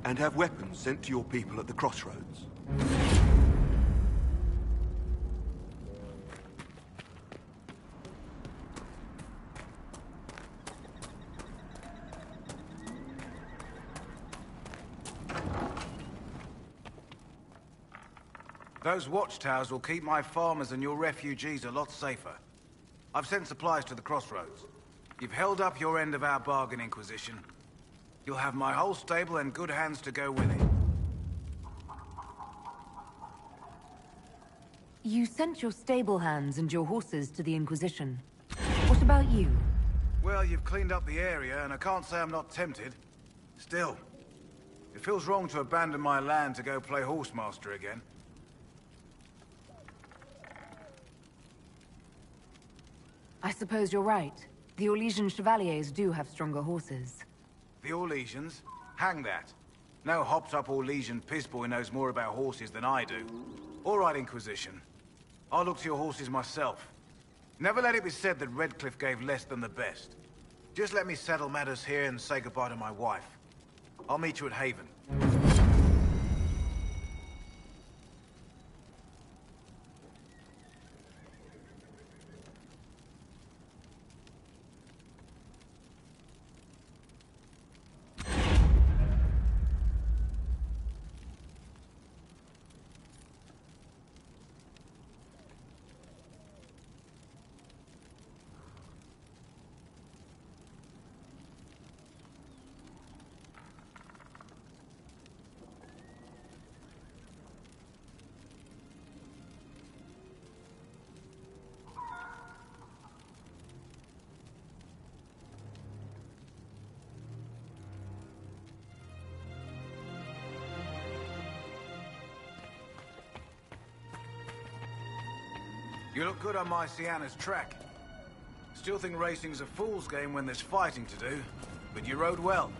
U: and have weapons sent to your people at the crossroads.
V: Those watchtowers will keep my farmers and your refugees a lot safer. I've sent supplies to the crossroads. You've held up your end of our bargain, Inquisition. You'll have my whole stable and good hands to go with it.
D: You sent your stable hands and your horses to the Inquisition. What about you?
V: Well, you've cleaned up the area, and I can't say I'm not tempted. Still, it feels wrong to abandon my land to go play horsemaster again.
D: I suppose you're right. The Orlesian Chevaliers do have stronger horses.
V: The Orlesians? Hang that. No hopped-up Orlesian pissboy knows more about horses than I do. All right, Inquisition. I'll look to your horses myself. Never let it be said that Redcliffe gave less than the best. Just let me settle matters here and say goodbye to my wife. I'll meet you at Haven. You look good on my Sienna's track. Still think racing's a fool's game when there's fighting to do, but you rode well.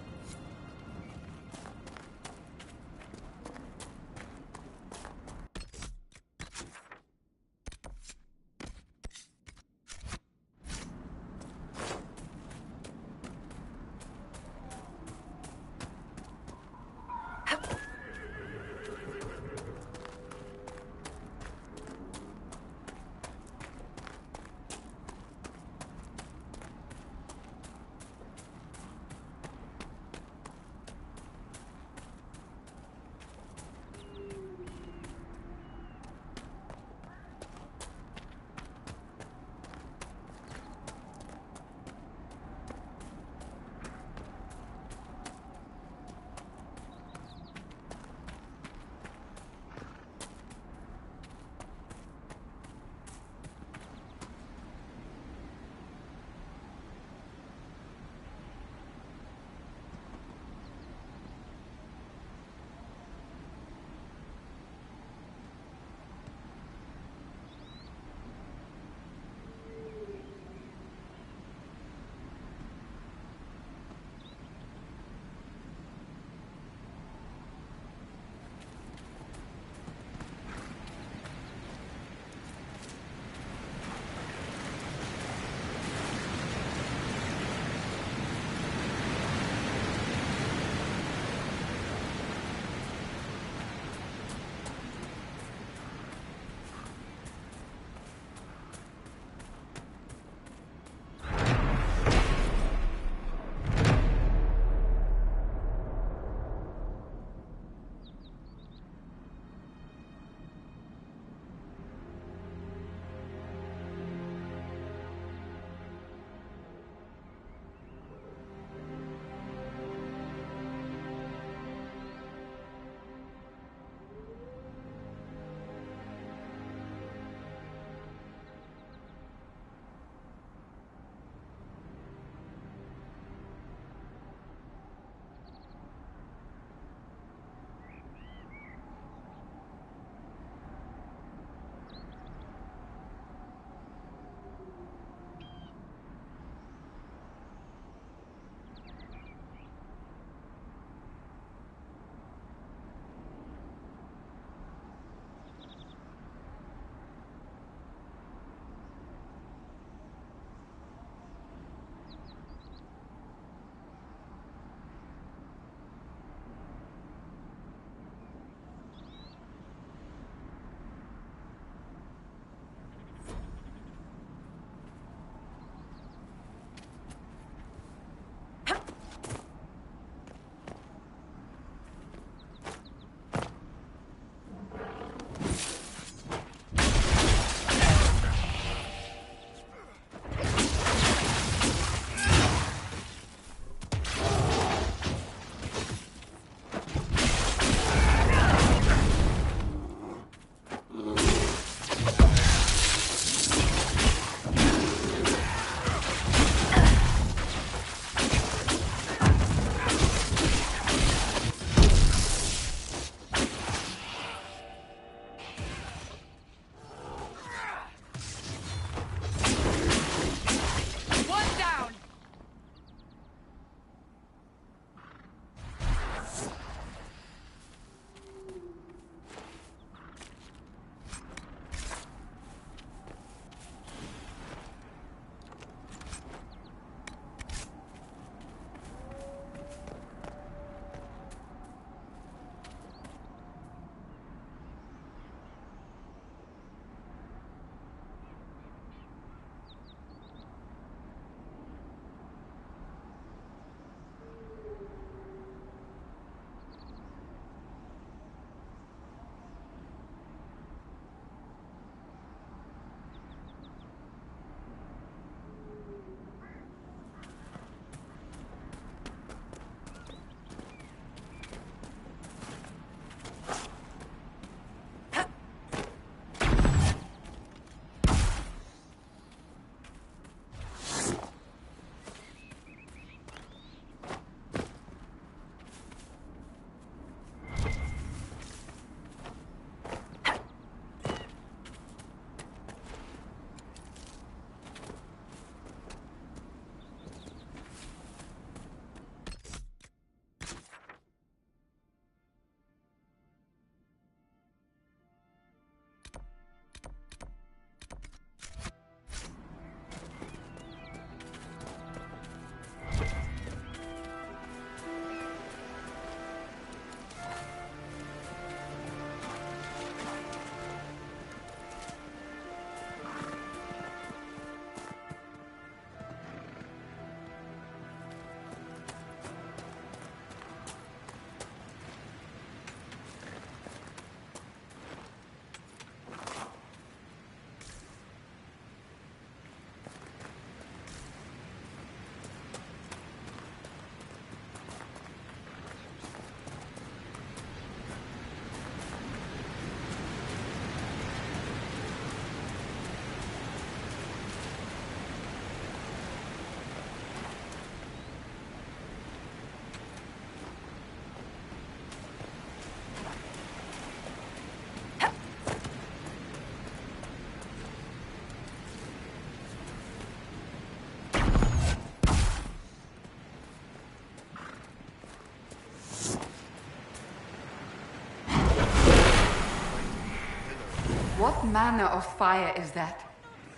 P: What manner of fire is that?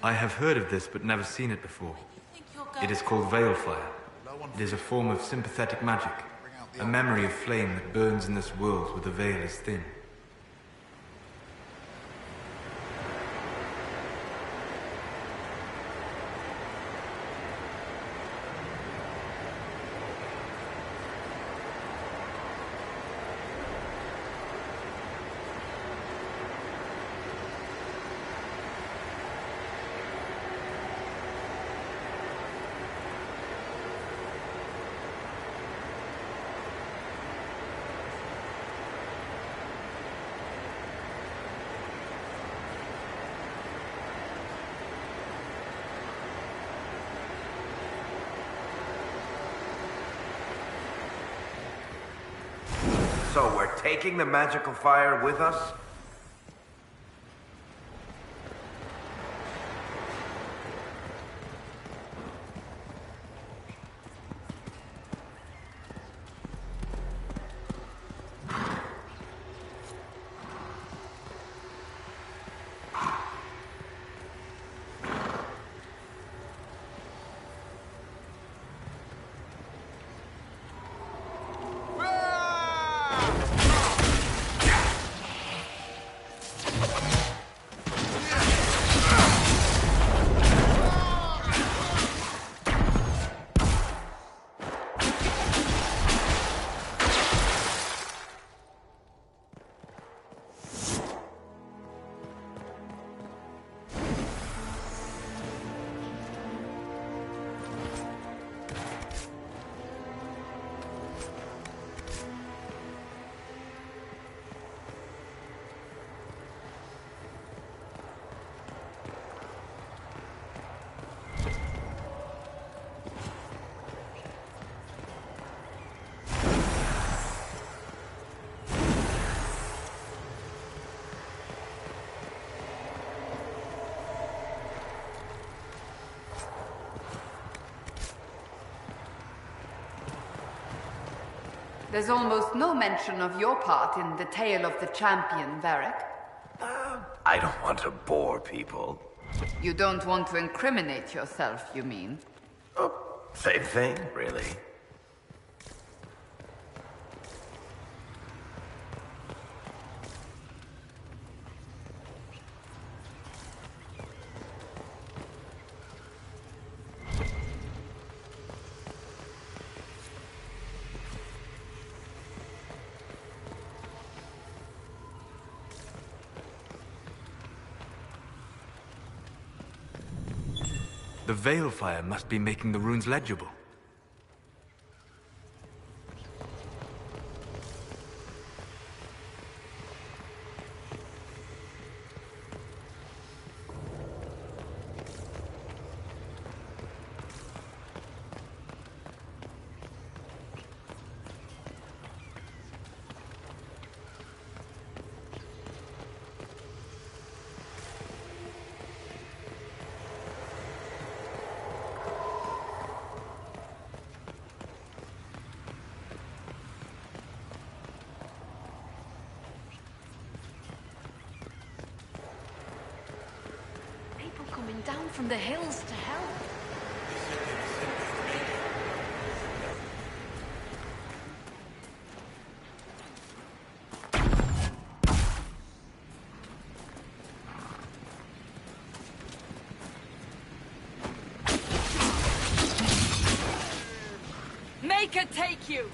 G: I have heard of this, but never seen it before. It is called Veil Fire. It is a form of sympathetic magic. A memory of flame that burns in this world where the veil is thin.
N: So we're taking the magical fire with us?
P: There's almost no mention of your part in the tale of the champion, Varric.
N: I don't want to bore people.
P: You don't want to incriminate yourself, you mean?
N: Same thing, really.
G: The Veil Fire must be making the runes legible.
D: Coming down from the hills to help.
T: Make it take you!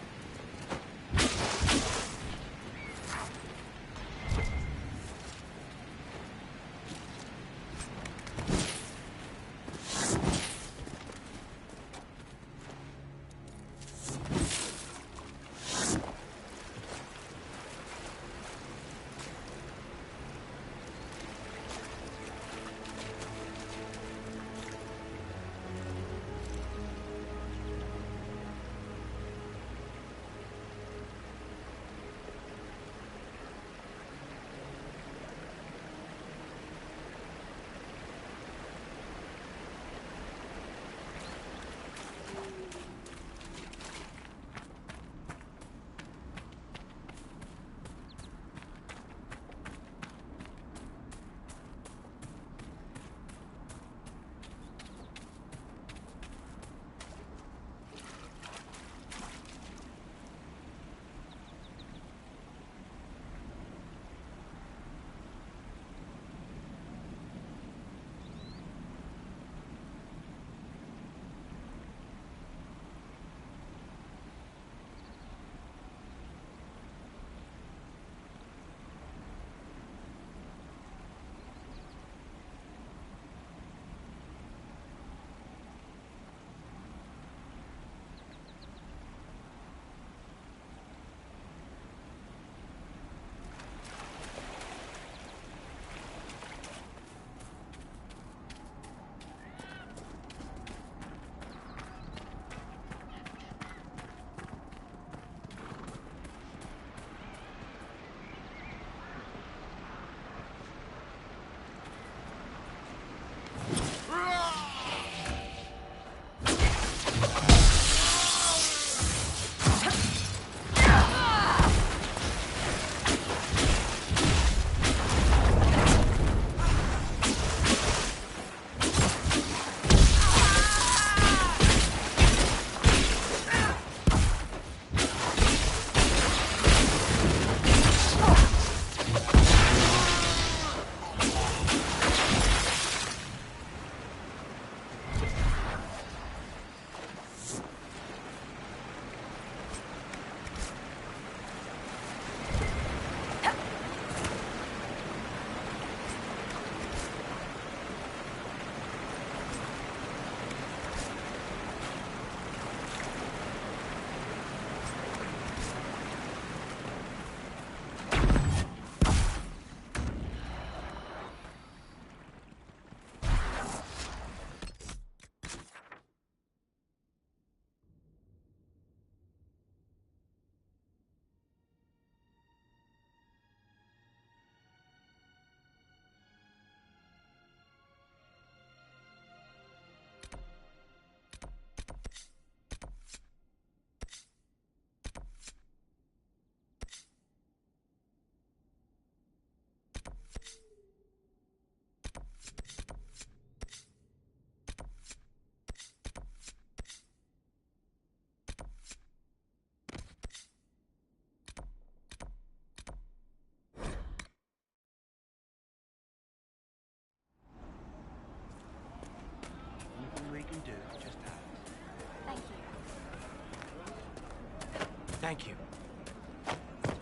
I: Thank you.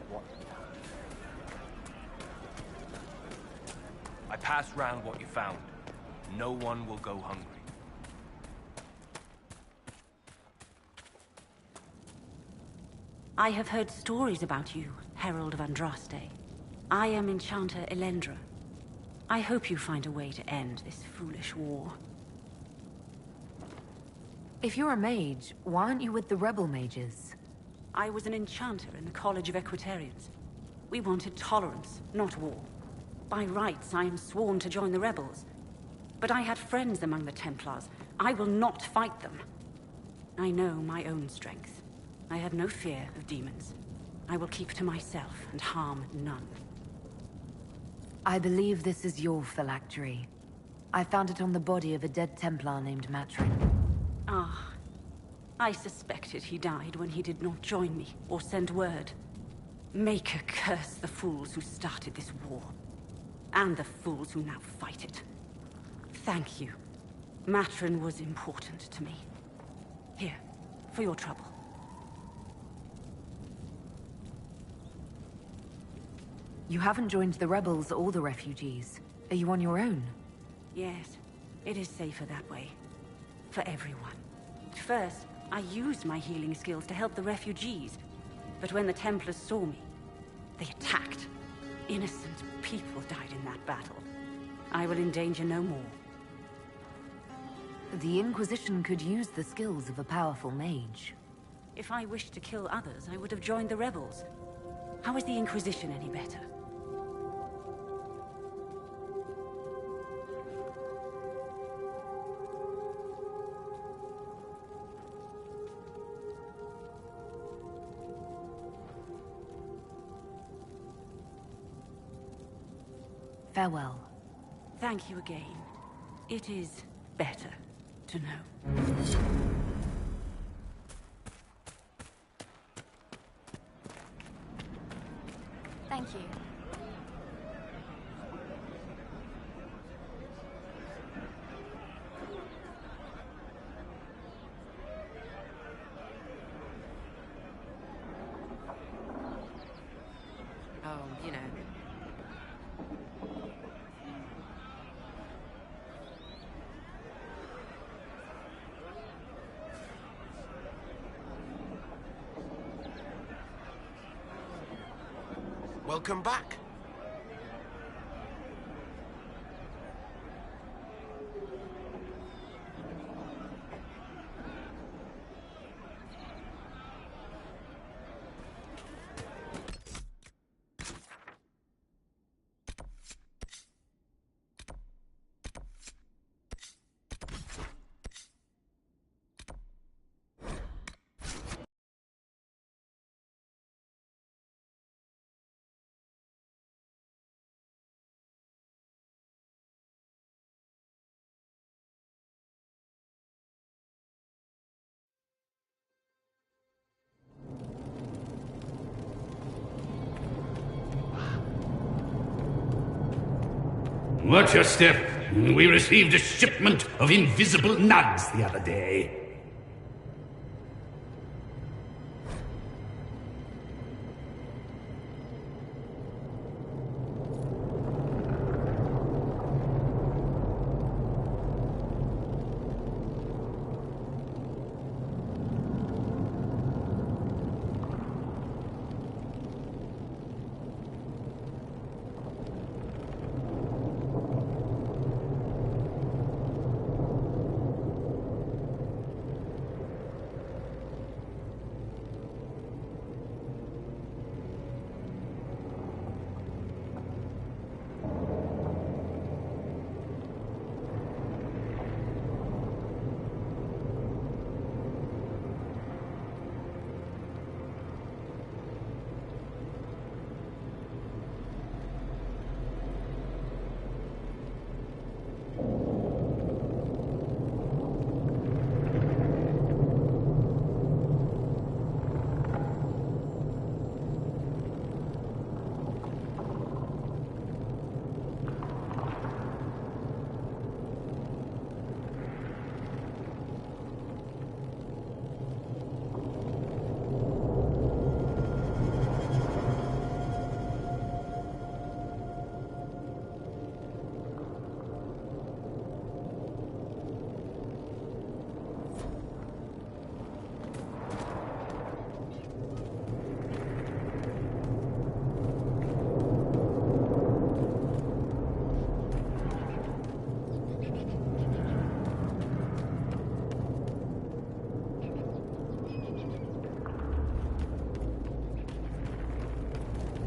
Q: What? I passed round what you found. No one will go hungry.
A: I have heard stories about you, Herald of Andraste. I am Enchanter Elendra. I hope you find a way to end this foolish war.
D: If you're a mage, why aren't you with the rebel mages?
A: I was an enchanter in the College of Equitarians. We wanted tolerance, not war. By rights, I am sworn to join the rebels. But I had friends among the Templars. I will not fight them. I know my own strength. I have no fear of demons. I will keep to myself and harm none.
D: I believe this is your phylactery. I found it on the body of a dead Templar named Matrin.
A: Ah. I suspected he died when he did not join me or send word. Maker curse the fools who started this war. And the fools who now fight it. Thank you. Matrin was important to me. Here, for your trouble.
D: You haven't joined the rebels or the refugees. Are you on your own?
A: Yes, it is safer that way. For everyone. First, I used my healing skills to help the refugees. But when the Templars saw me, they attacked. Innocent people died in that battle. I will endanger no more.
D: The Inquisition could use the skills of a powerful mage.
A: If I wished to kill others, I would have joined the rebels. How is the Inquisition any better?
D: Farewell.
A: Thank you again. It is better to know.
L: Thank you.
A: Oh, you know.
R: Welcome back.
B: Watch your step. We received a shipment of invisible nugs the other day.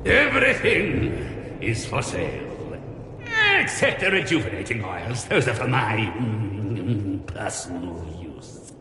B: Everything is for sale. Except the rejuvenating oils. Those are for my personal use.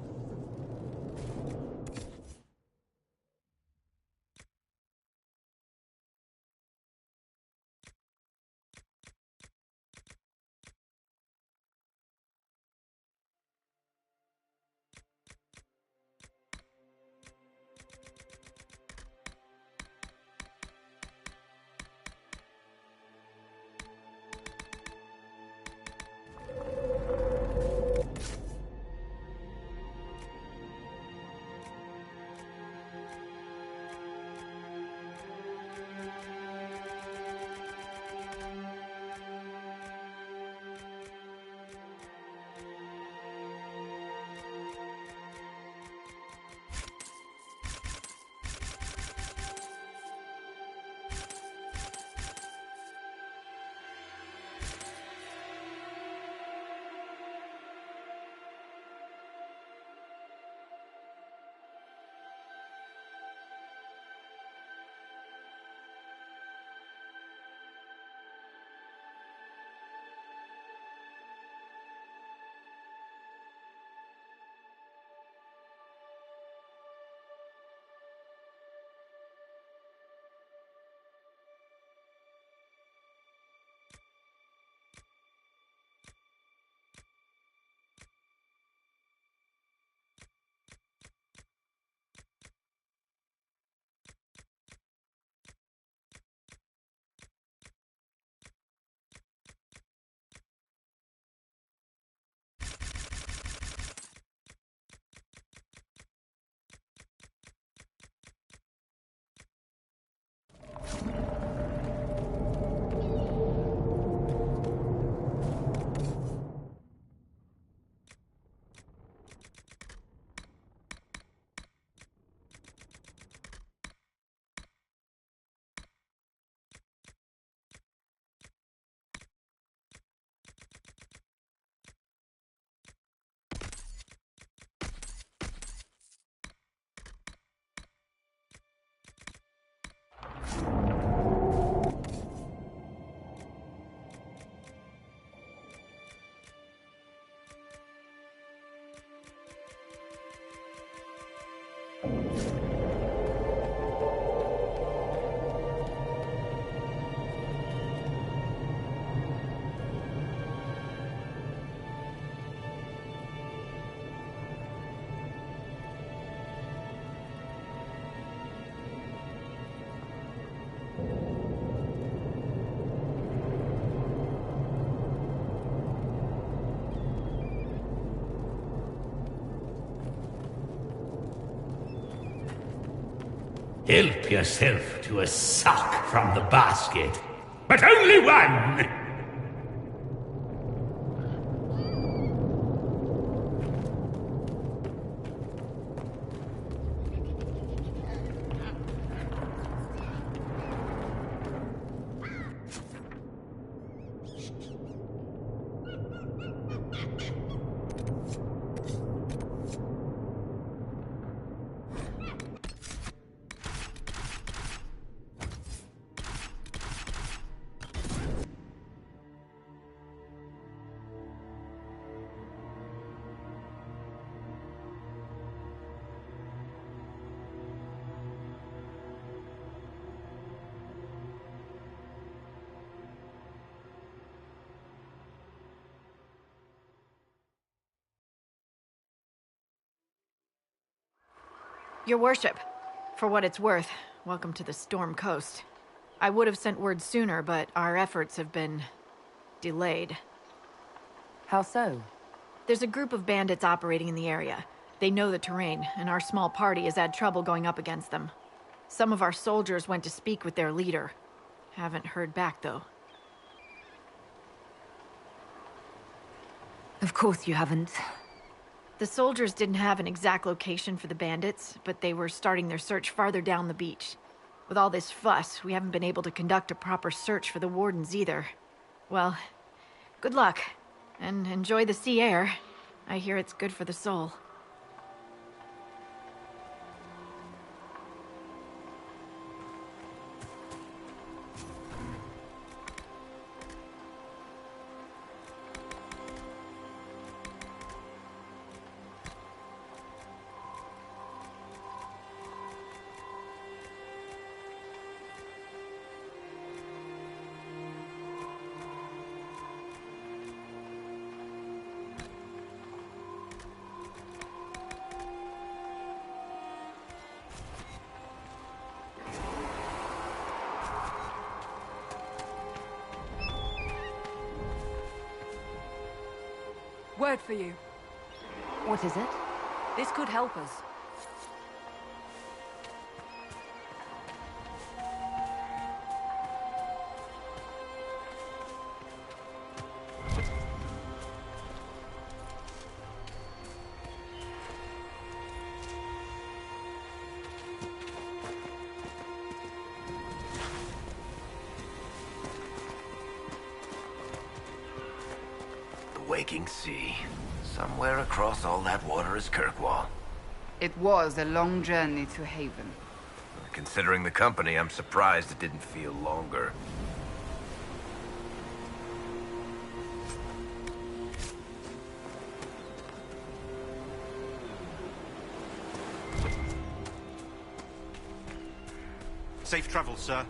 B: Help yourself to a sock from the basket. But only one!
E: Your worship, for what it's worth, welcome to the Storm Coast. I would have sent word sooner, but our efforts have been delayed.
D: How so?
E: There's a group of bandits operating in the area. They know the terrain, and our small party has had trouble going up against them. Some of our soldiers went to speak with their leader. Haven't heard back, though.
D: Of course you haven't.
E: The soldiers didn't have an exact location for the bandits, but they were starting their search farther down the beach. With all this fuss, we haven't been able to conduct a proper search for the wardens either. Well, good luck, and enjoy the sea air. I hear it's good for the soul.
T: Word for you.
D: What is it?
T: This could help us.
N: Waking sea. Somewhere across all that water is Kirkwall.
P: It was a long journey to Haven.
N: Considering the company, I'm surprised it didn't feel longer.
U: Safe travel, sir.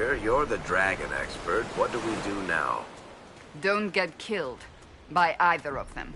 N: Ranger, you're the dragon expert. What do we do now?
P: Don't get killed by either of them.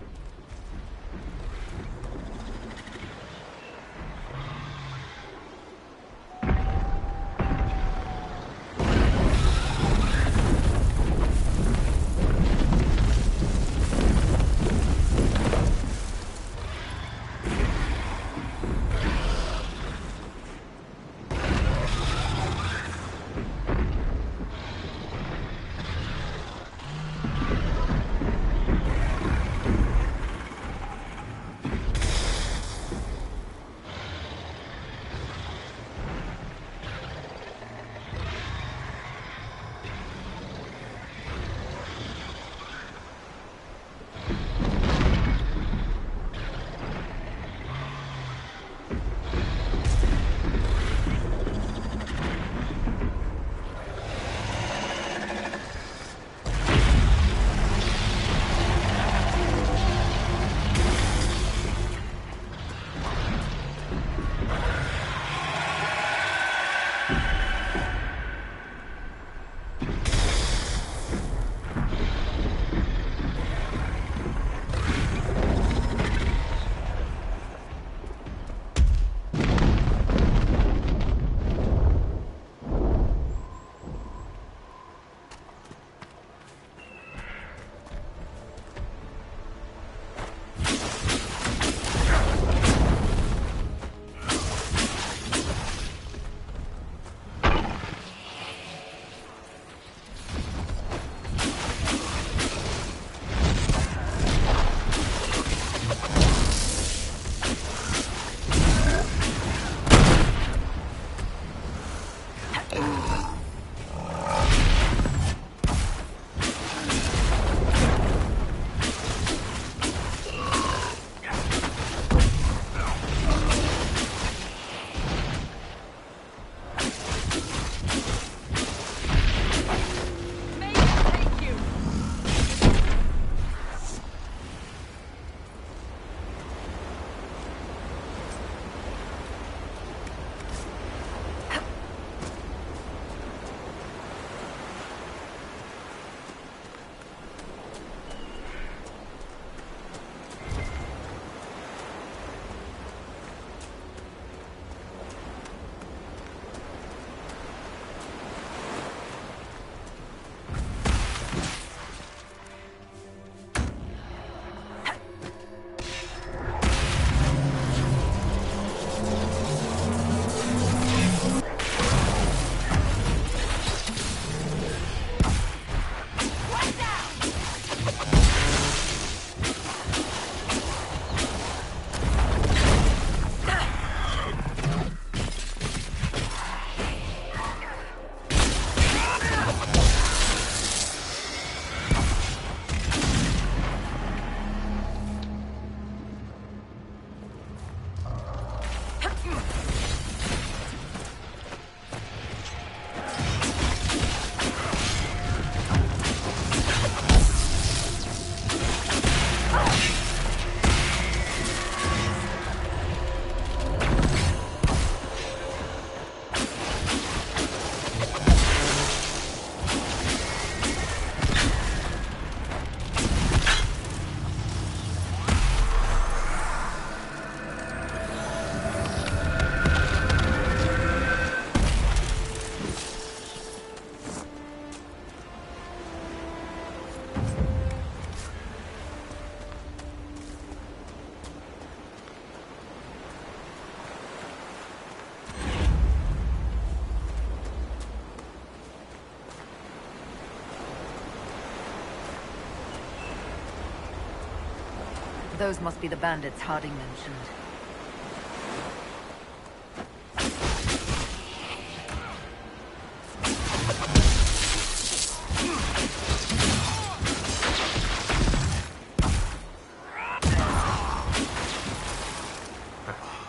D: Those must be the bandits Harding mentioned.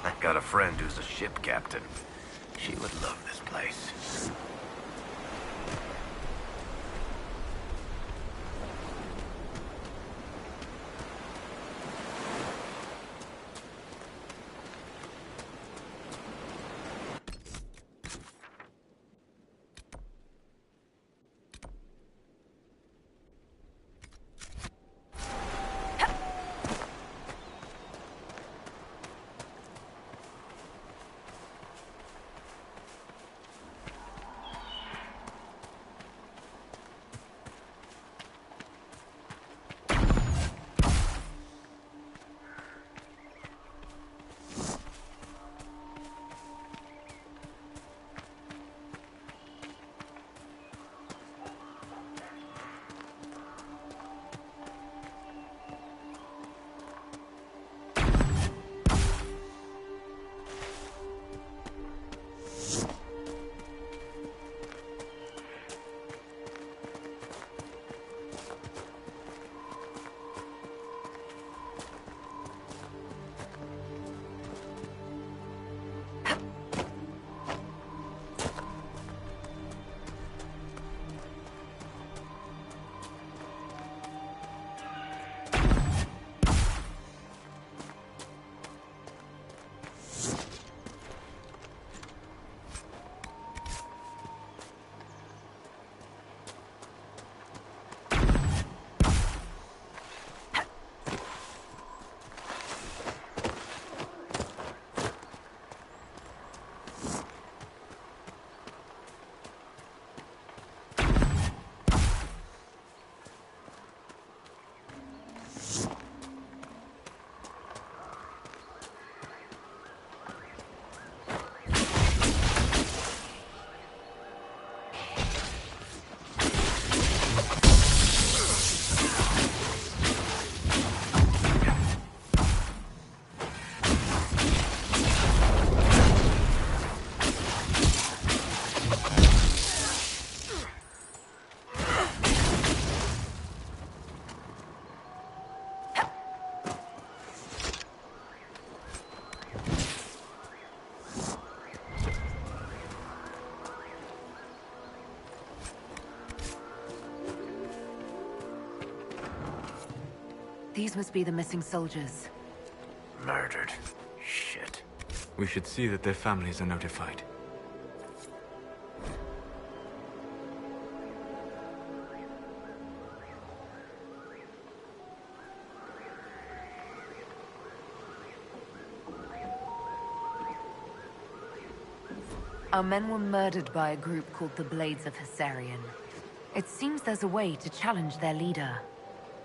N: I got a friend who's a ship captain. She would love this place.
D: These must be the missing soldiers.
G: Murdered. Shit. We should see that their families are notified.
D: Our men were murdered by a group called the Blades of Hessarian. It seems there's a way to challenge their leader.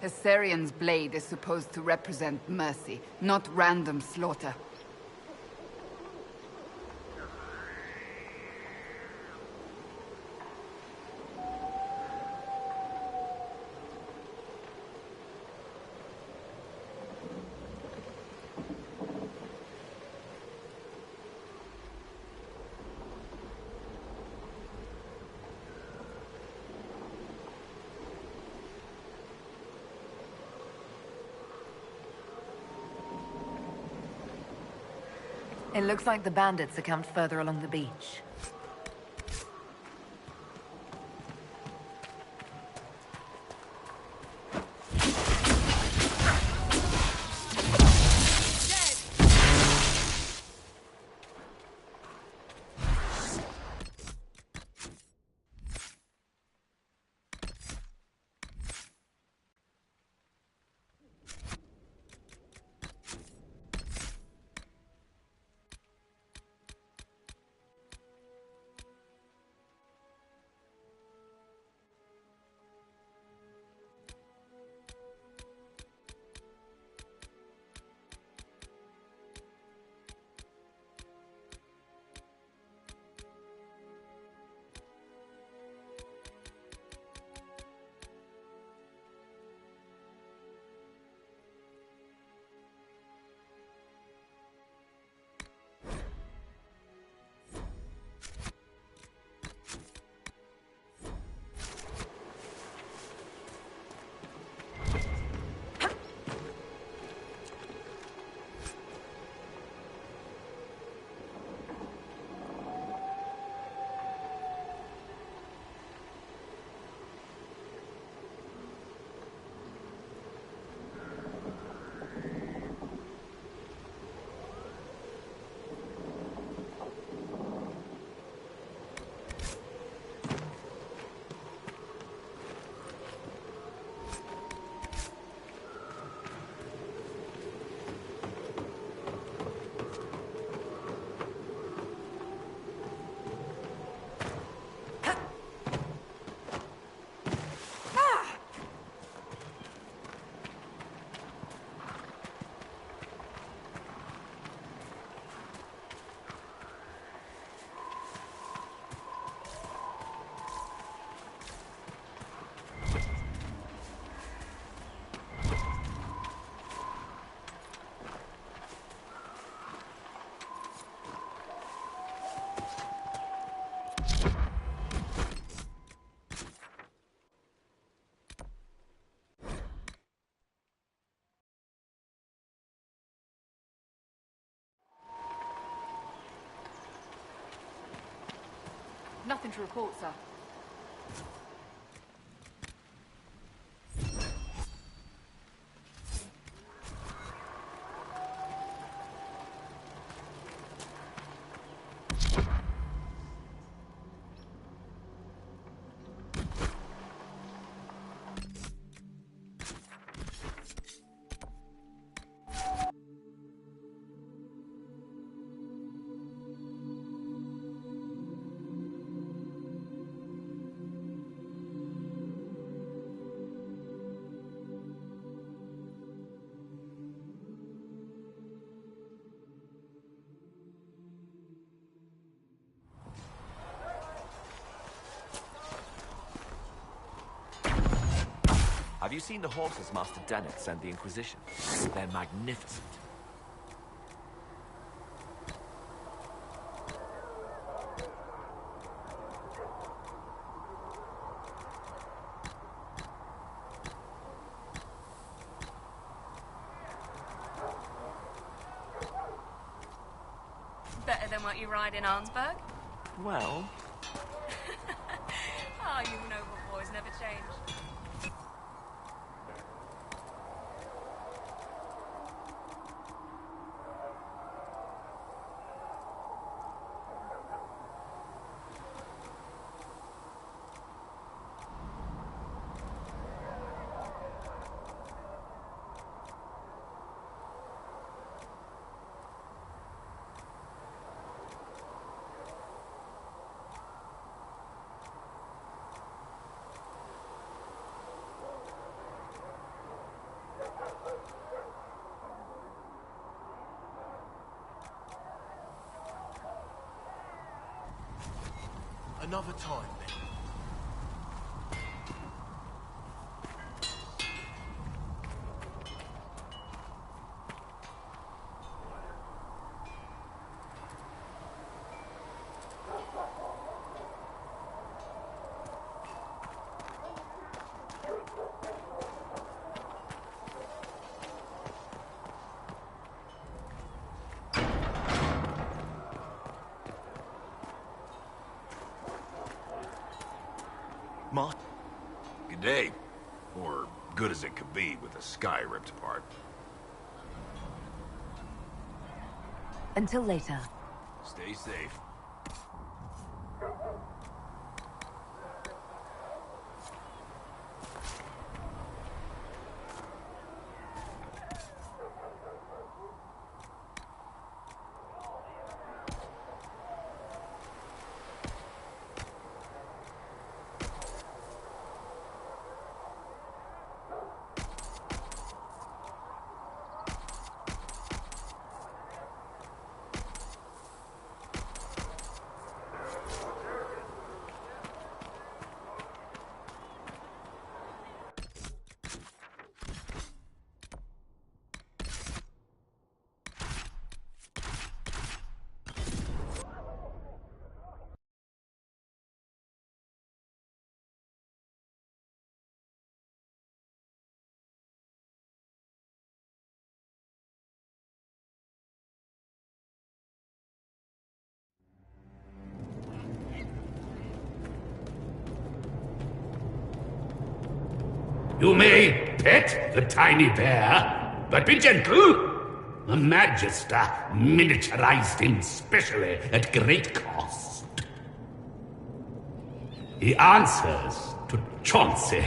P: Hessarian's blade is supposed to represent mercy, not random slaughter.
D: It looks like the bandits are camped further along the beach.
T: Nothing to report, sir.
Q: Have you seen the horses Master Dennett sent the Inquisition? They're magnificent.
F: Better than what you ride in Arnsberg?
Q: Well...
F: Oh, you noble boys never change.
R: Another time, then.
C: Mark? Good day. Or good as it could be with the sky ripped apart.
D: Until later.
C: Stay safe.
B: You may pet the tiny bear, but be gentle. The Magister miniaturized him specially at great cost. He answers to Chauncey.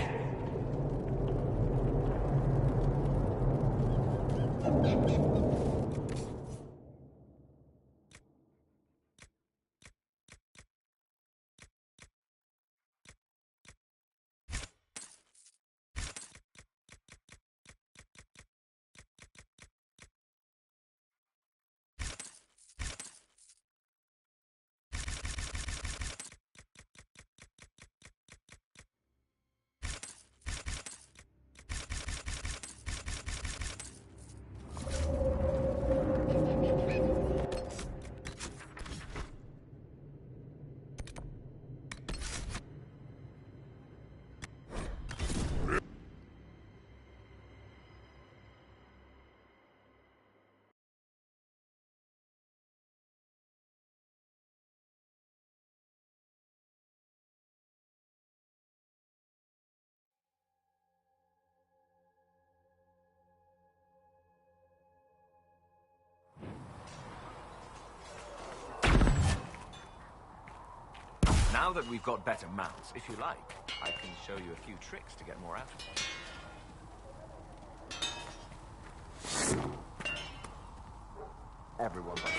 Q: Now that we've got better mounts, if you like, I can show you a few tricks to get more out of them. Everyone but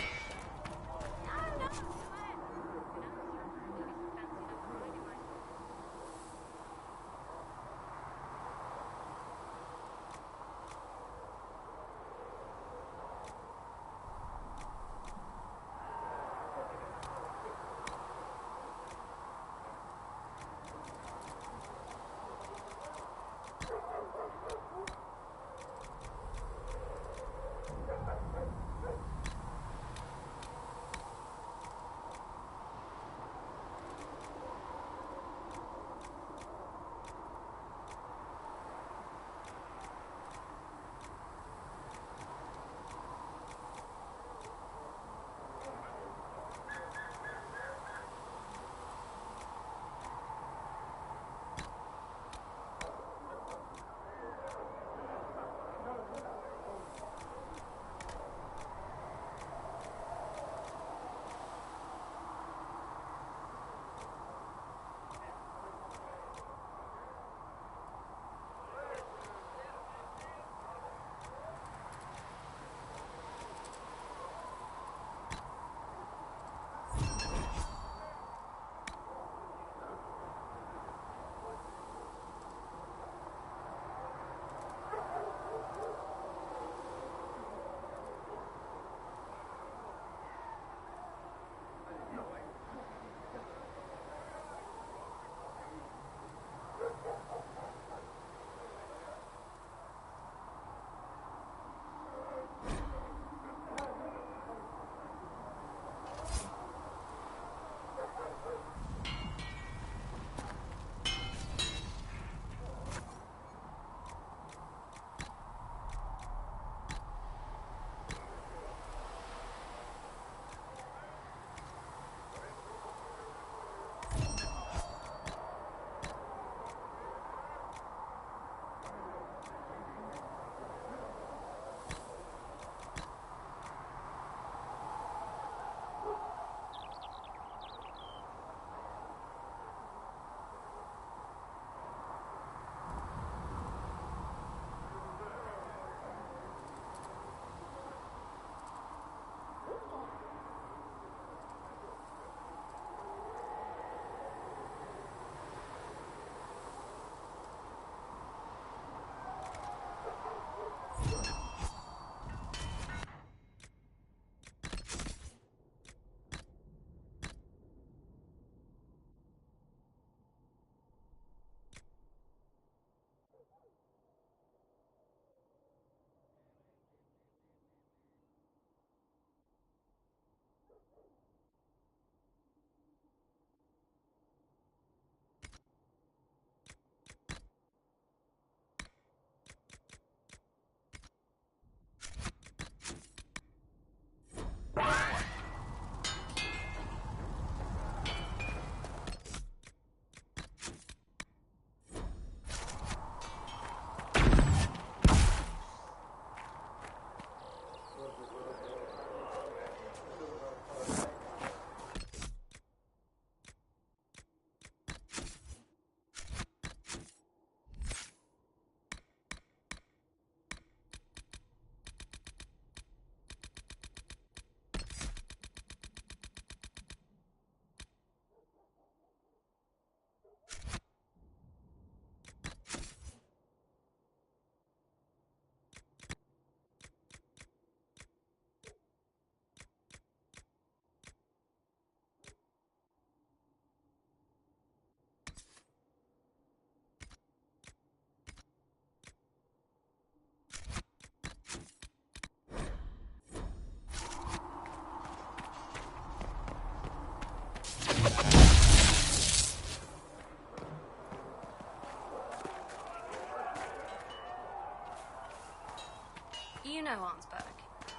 J: Arnsberg.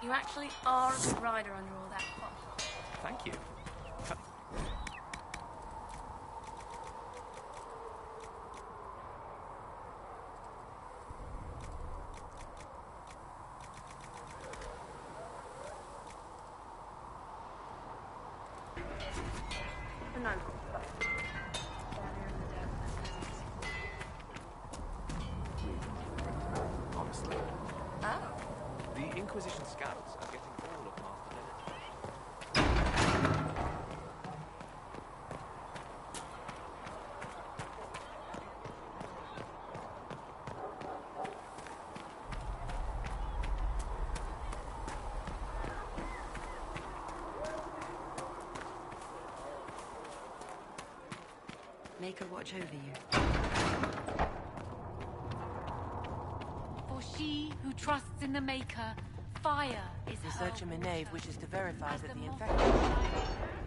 J: You actually are a good rider under all that fluff.
Q: Thank you.
J: No.
Q: Honestly,
J: Oh.
Q: the Inquisition scouts are getting all of Master Benedict.
S: Make her watch over you.
F: For she who trusts in the Maker, fire is
O: Researcher
F: her
O: Minave wishes to verify
F: As
O: that
F: the
O: the
F: moth
O: infected...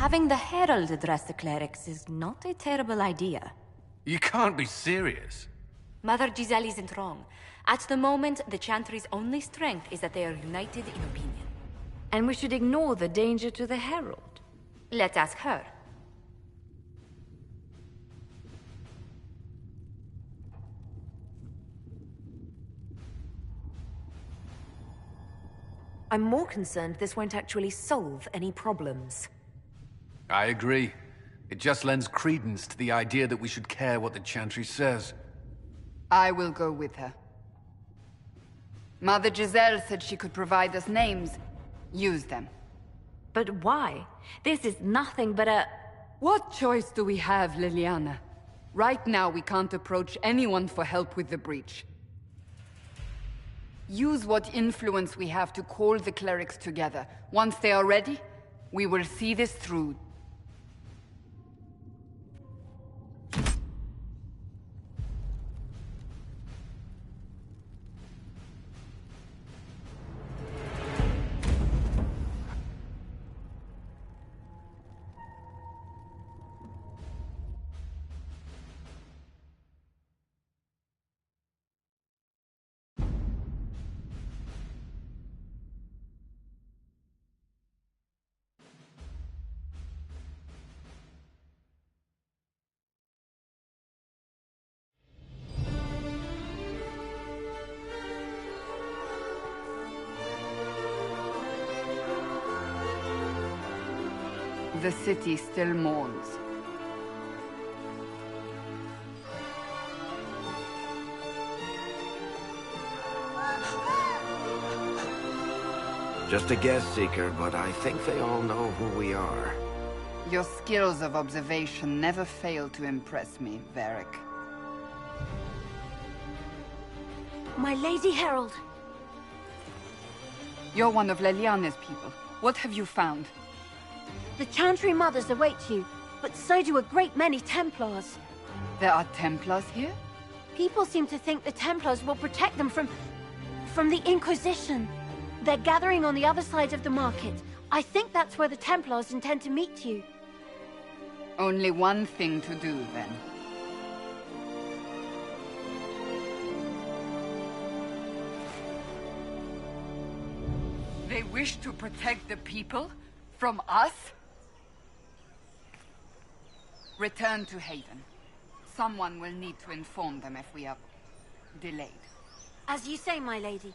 M: Having the Herald address the clerics is not a terrible idea.
W: You can't be serious.
M: Mother Giselle isn't wrong. At the moment, the Chantry's only strength is that they are united in opinion.
H: And we should ignore the danger to the Herald.
M: Let's ask her.
D: I'm more concerned this won't actually solve any problems.
W: I agree. It just lends credence to the idea that we should care what the Chantry says.
P: I will go with her. Mother Giselle said she could provide us names. Use them.
H: But why? This is nothing but a...
P: What choice do we have, Leliana? Right now, we can't approach anyone for help with the breach. Use what influence we have to call the clerics together. Once they are ready, we will see this through. The city still mourns.
N: Just a guest seeker, but I think they all know who we are.
P: Your skills of observation never fail to impress me, Varric.
L: My Lady Herald.
P: You're one of Leliana's people. What have you found?
L: The Chantry Mothers await you, but so do a great many Templars.
P: There are Templars here?
L: People seem to think the Templars will protect them from the Inquisition. They're gathering on the other side of the market. I think that's where the Templars intend to meet you.
P: Only one thing to do, then. They wish to protect the people? From us? Return to Haven. Someone will need to inform them if we are delayed.
L: As you say, my lady.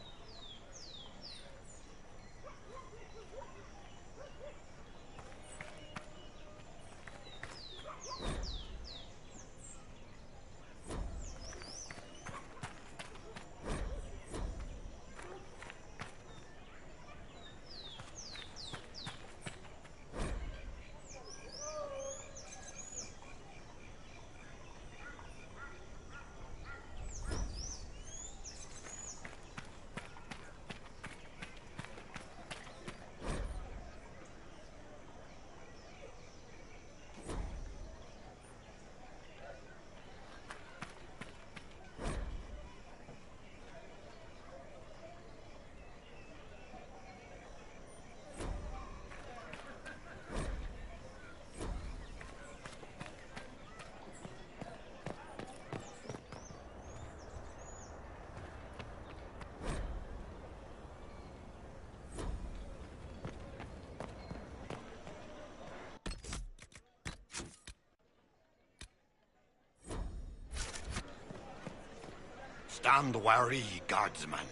C: Stand wary, guardsman.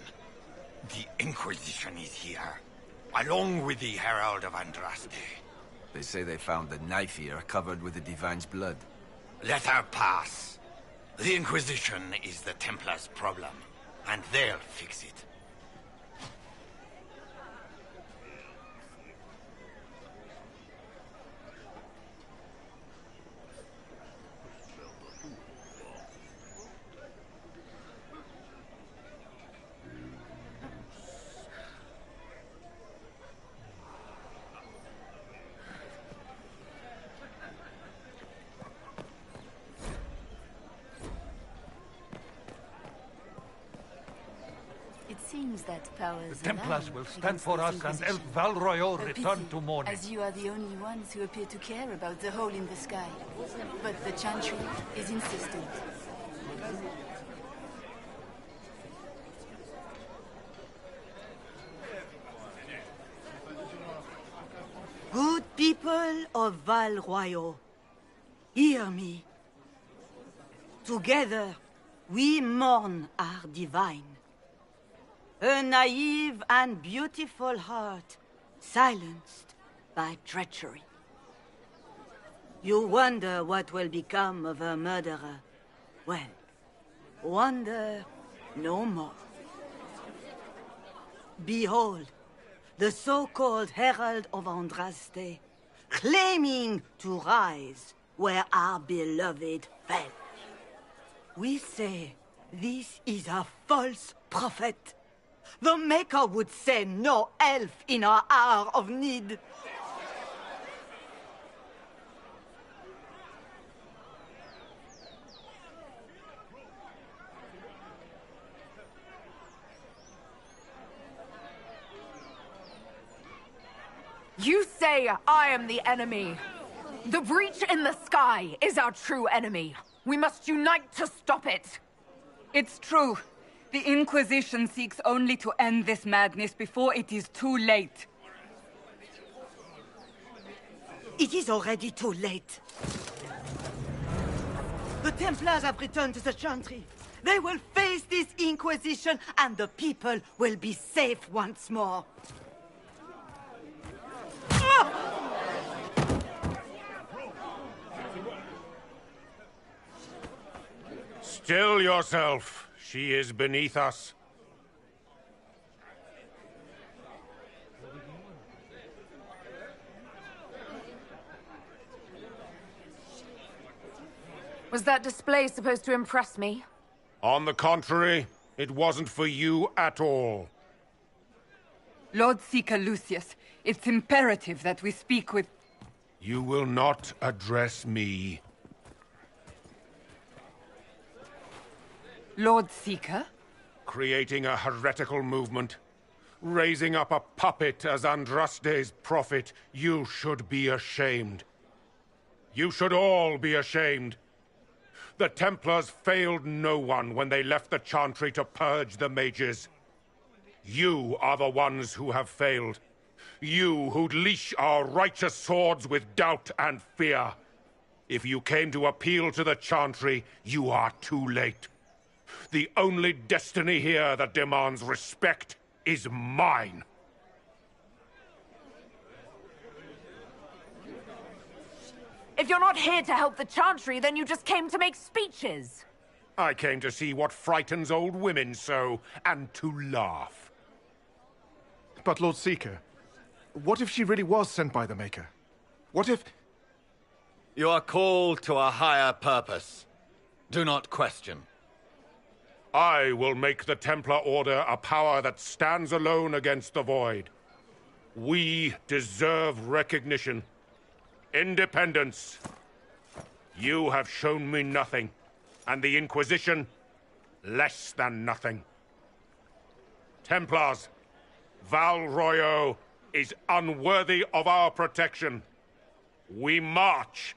C: The Inquisition is here, along with the Herald of Andraste.
I: They say they found the knife here covered with the Divine's blood.
C: Let her pass. The Inquisition is the Templars' problem, and they'll fix it.
K: It seems that powers
V: The Templars will stand for us and help Val Royeaux return to mourning.
K: as you are the only ones who appear to care about the hole in the sky. But the Chantry is insistent.
X: Good people of Val Royeaux, hear me. Together, we mourn our divine. A naive and beautiful heart, silenced by treachery. You wonder what will become of a murderer. Well, wonder no more. Behold, the so-called Herald of Andraste, claiming to rise where our beloved fell. We say this is a false prophet. The Maker would send no elf in our hour of need.
Y: You say I am the enemy. The breach in the sky is our true enemy. We must unite to stop it.
P: It's true. The Inquisition seeks only to end this madness before it is too late.
X: It is already too late. The Templars have returned to the Chantry. They will face this Inquisition, and the people will be safe once more.
Z: Still yourself. She is beneath us.
Y: Was that display supposed to impress me?
Z: On the contrary, it wasn't for you at all.
P: Lord Seeker Lucius, it's imperative that we speak with...
Z: You will not address me.
P: Lord Seeker?
Z: Creating a heretical movement. Raising up a puppet as Andraste's prophet. You should be ashamed. You should all be ashamed. The Templars failed no one when they left the Chantry to purge the mages. You are the ones who have failed. You who'd leash our righteous swords with doubt and fear. If you came to appeal to the Chantry, you are too late. The only destiny here that demands respect is mine.
Y: If you're not here to help the Chantry, then you just came to make speeches.
Z: I came to see what frightens old women so, and to laugh.
A: But Lord Seeker, what if she really was sent by the Maker? What if...
E: You are called to a higher purpose. Do not question.
Z: I will make the Templar Order a power that stands alone against the Void. We deserve recognition. Independence. You have shown me nothing, and the Inquisition, less than nothing. Templars, Val Royeaux is unworthy of our protection. We march.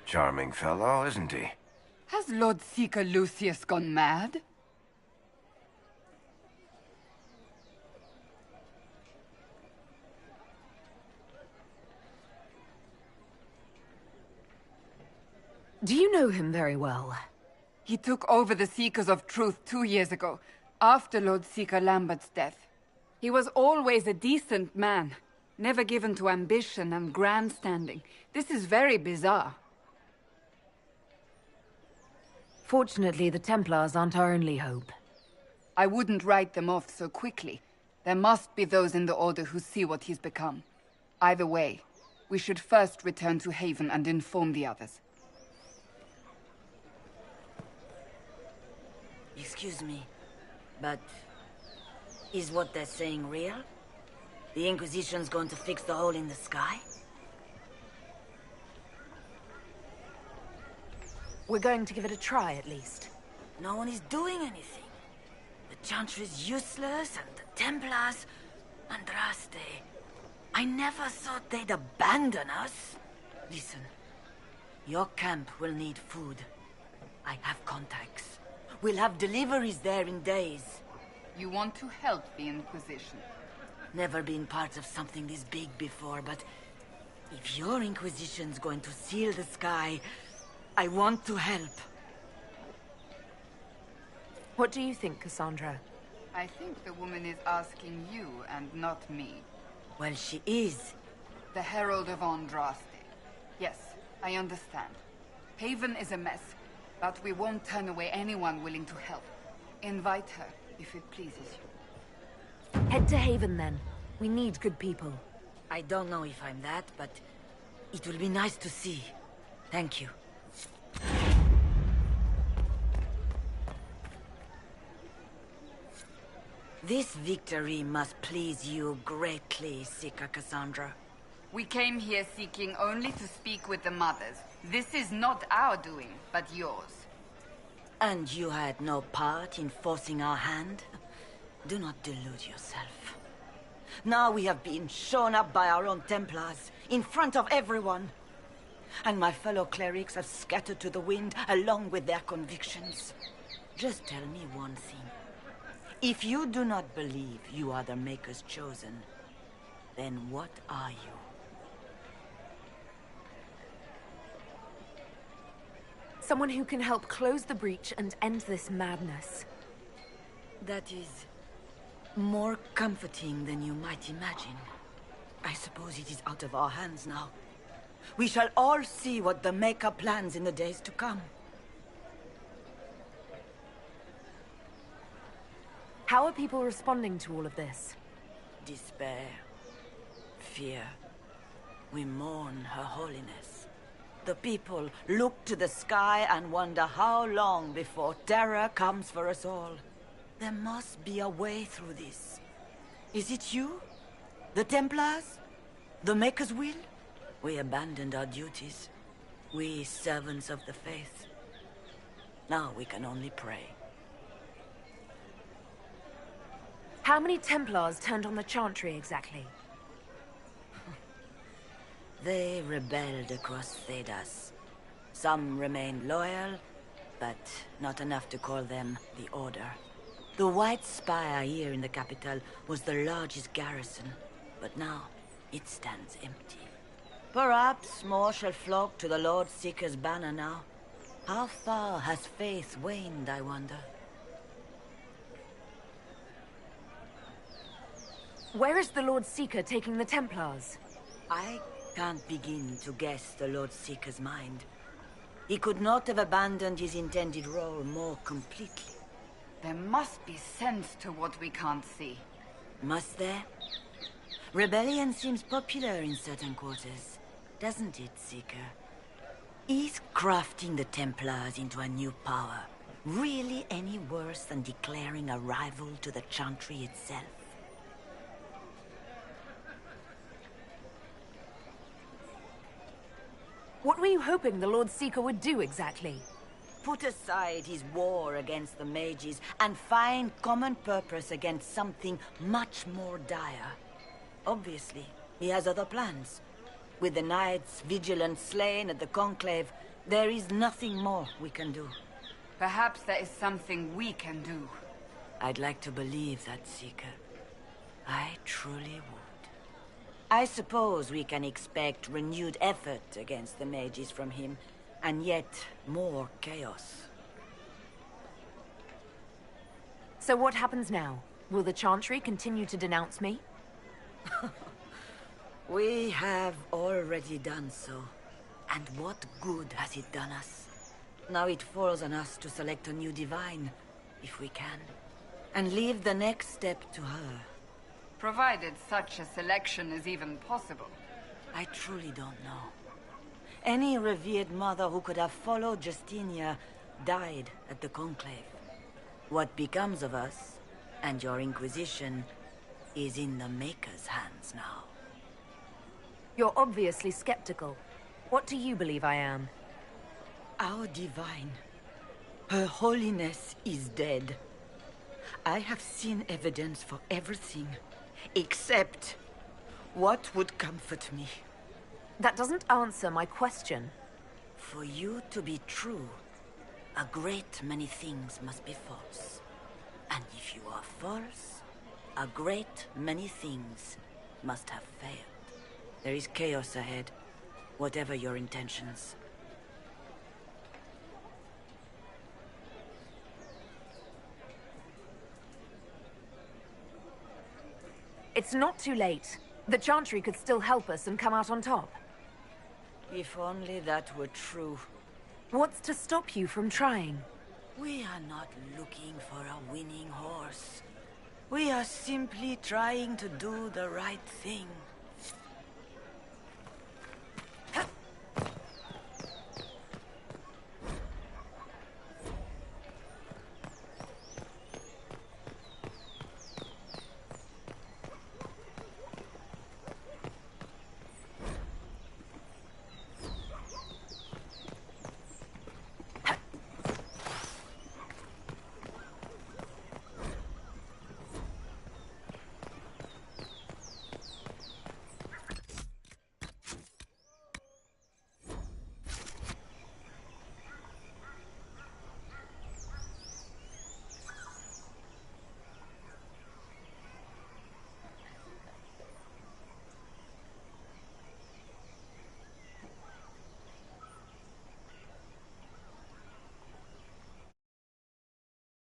N: Charming fellow, isn't he?
P: Has Lord Seeker Lucius gone mad?
Y: Do you know him very well?
P: He took over the Seekers of Truth 2 years ago, after Lord Seeker Lambert's death. He was always a decent man, never given to ambition and grandstanding. This is very bizarre.
Y: Fortunately, the Templars aren't our only hope.
P: I wouldn't write them off so quickly. There must be those in the Order who see what he's become. Either way, we should first return to Haven and inform the others.
G: Excuse me, but is what they're saying real? The Inquisition's going to fix the hole in the sky?
Y: We're going to give it a try, at least.
G: No one is doing anything. The Chantry's useless, and the Templars... Andraste... I never thought they'd abandon us. Listen, your camp will need food. I have contacts. We'll have deliveries there in days.
P: You want to help the Inquisition?
G: Never been part of something this big before, but... if your Inquisition's going to seal the sky, I want to help.
Y: What do you think, Cassandra?
P: I think the woman is asking you and not me.
G: Well, she is.
P: The Herald of Andraste. Yes, I understand. Haven is a mess, but we won't turn away anyone willing to help. Invite her, if it pleases you.
Y: Head to Haven, then. We need good people.
G: I don't know if I'm that, but it will be nice to see. Thank you. This victory must please you greatly, Seeker Cassandra.
P: We came here seeking only to speak with the mothers. This is not our doing, but yours.
G: And you had no part in forcing our hand? Do not delude yourself. Now we have been shown up by our own Templars, in front of everyone. And my fellow clerics have scattered to the wind along with their convictions. Just tell me one thing. If you do not believe you are the Maker's chosen, then what are you?
Y: Someone who can help close the breach and end this madness.
G: That is more comforting than you might imagine. I suppose it is out of our hands now. We shall all see what the Maker plans in the days to come.
Y: How are people responding to all of this?
G: Despair, fear, we mourn Her Holiness. The people look to the sky and wonder how long before terror comes for us all. There must be a way through this. Is it you? The Templars? The Maker's will? We abandoned our duties. We servants of the faith. Now we can only pray.
D: How many Templars turned on the Chantry exactly?
G: They rebelled across Thedas. Some remained loyal, but not enough to call them the Order. The White Spire here in the capital was the largest garrison, but now it stands empty. Perhaps more shall flock to the Lord Seeker's banner now. How far has faith waned, I wonder?
D: Where is the Lord Seeker taking the Templars?
G: I can't begin to guess the Lord Seeker's mind. He could not have abandoned his intended role more completely.
P: There must be sense to what we can't see.
G: Must there? Rebellion seems popular in certain quarters, doesn't it, Seeker? Is crafting the Templars into a new power really any worse than declaring a rival to the Chantry itself?
D: What were you hoping the Lord Seeker would do exactly?
G: Put aside his war against the mages and find common purpose against something much more dire. Obviously, he has other plans. With the knights vigilant slain at the Conclave, there is nothing more we can do.
P: Perhaps there is something we can do.
G: I'd like to believe that, Seeker. I truly would. I suppose we can expect renewed effort against the mages from him, and yet more chaos.
D: So what happens now? Will the Chantry continue to denounce me?
G: We have already done so. And what good has it done us? Now it falls on us to select a new divine, if we can, and leave the next step to her.
P: Provided such a selection is even possible.
G: I truly don't know. Any revered mother who could have followed Justinia died at the Conclave. What becomes of us, and your Inquisition, is in the Maker's hands now.
D: You're obviously skeptical. What do you believe I am?
G: Our divine. Her Holiness is dead. I have seen evidence for everything, except what would comfort me.
D: That doesn't answer my question.
G: For you to be true, a great many things must be false. And if you are false, a great many things must have failed. There is chaos ahead, whatever your intentions.
D: It's not too late. The Chantry could still help us and come out on top.
G: If only that were true.
D: What's to stop you from trying?
G: We are not looking for a winning horse. We are simply trying to do the right thing.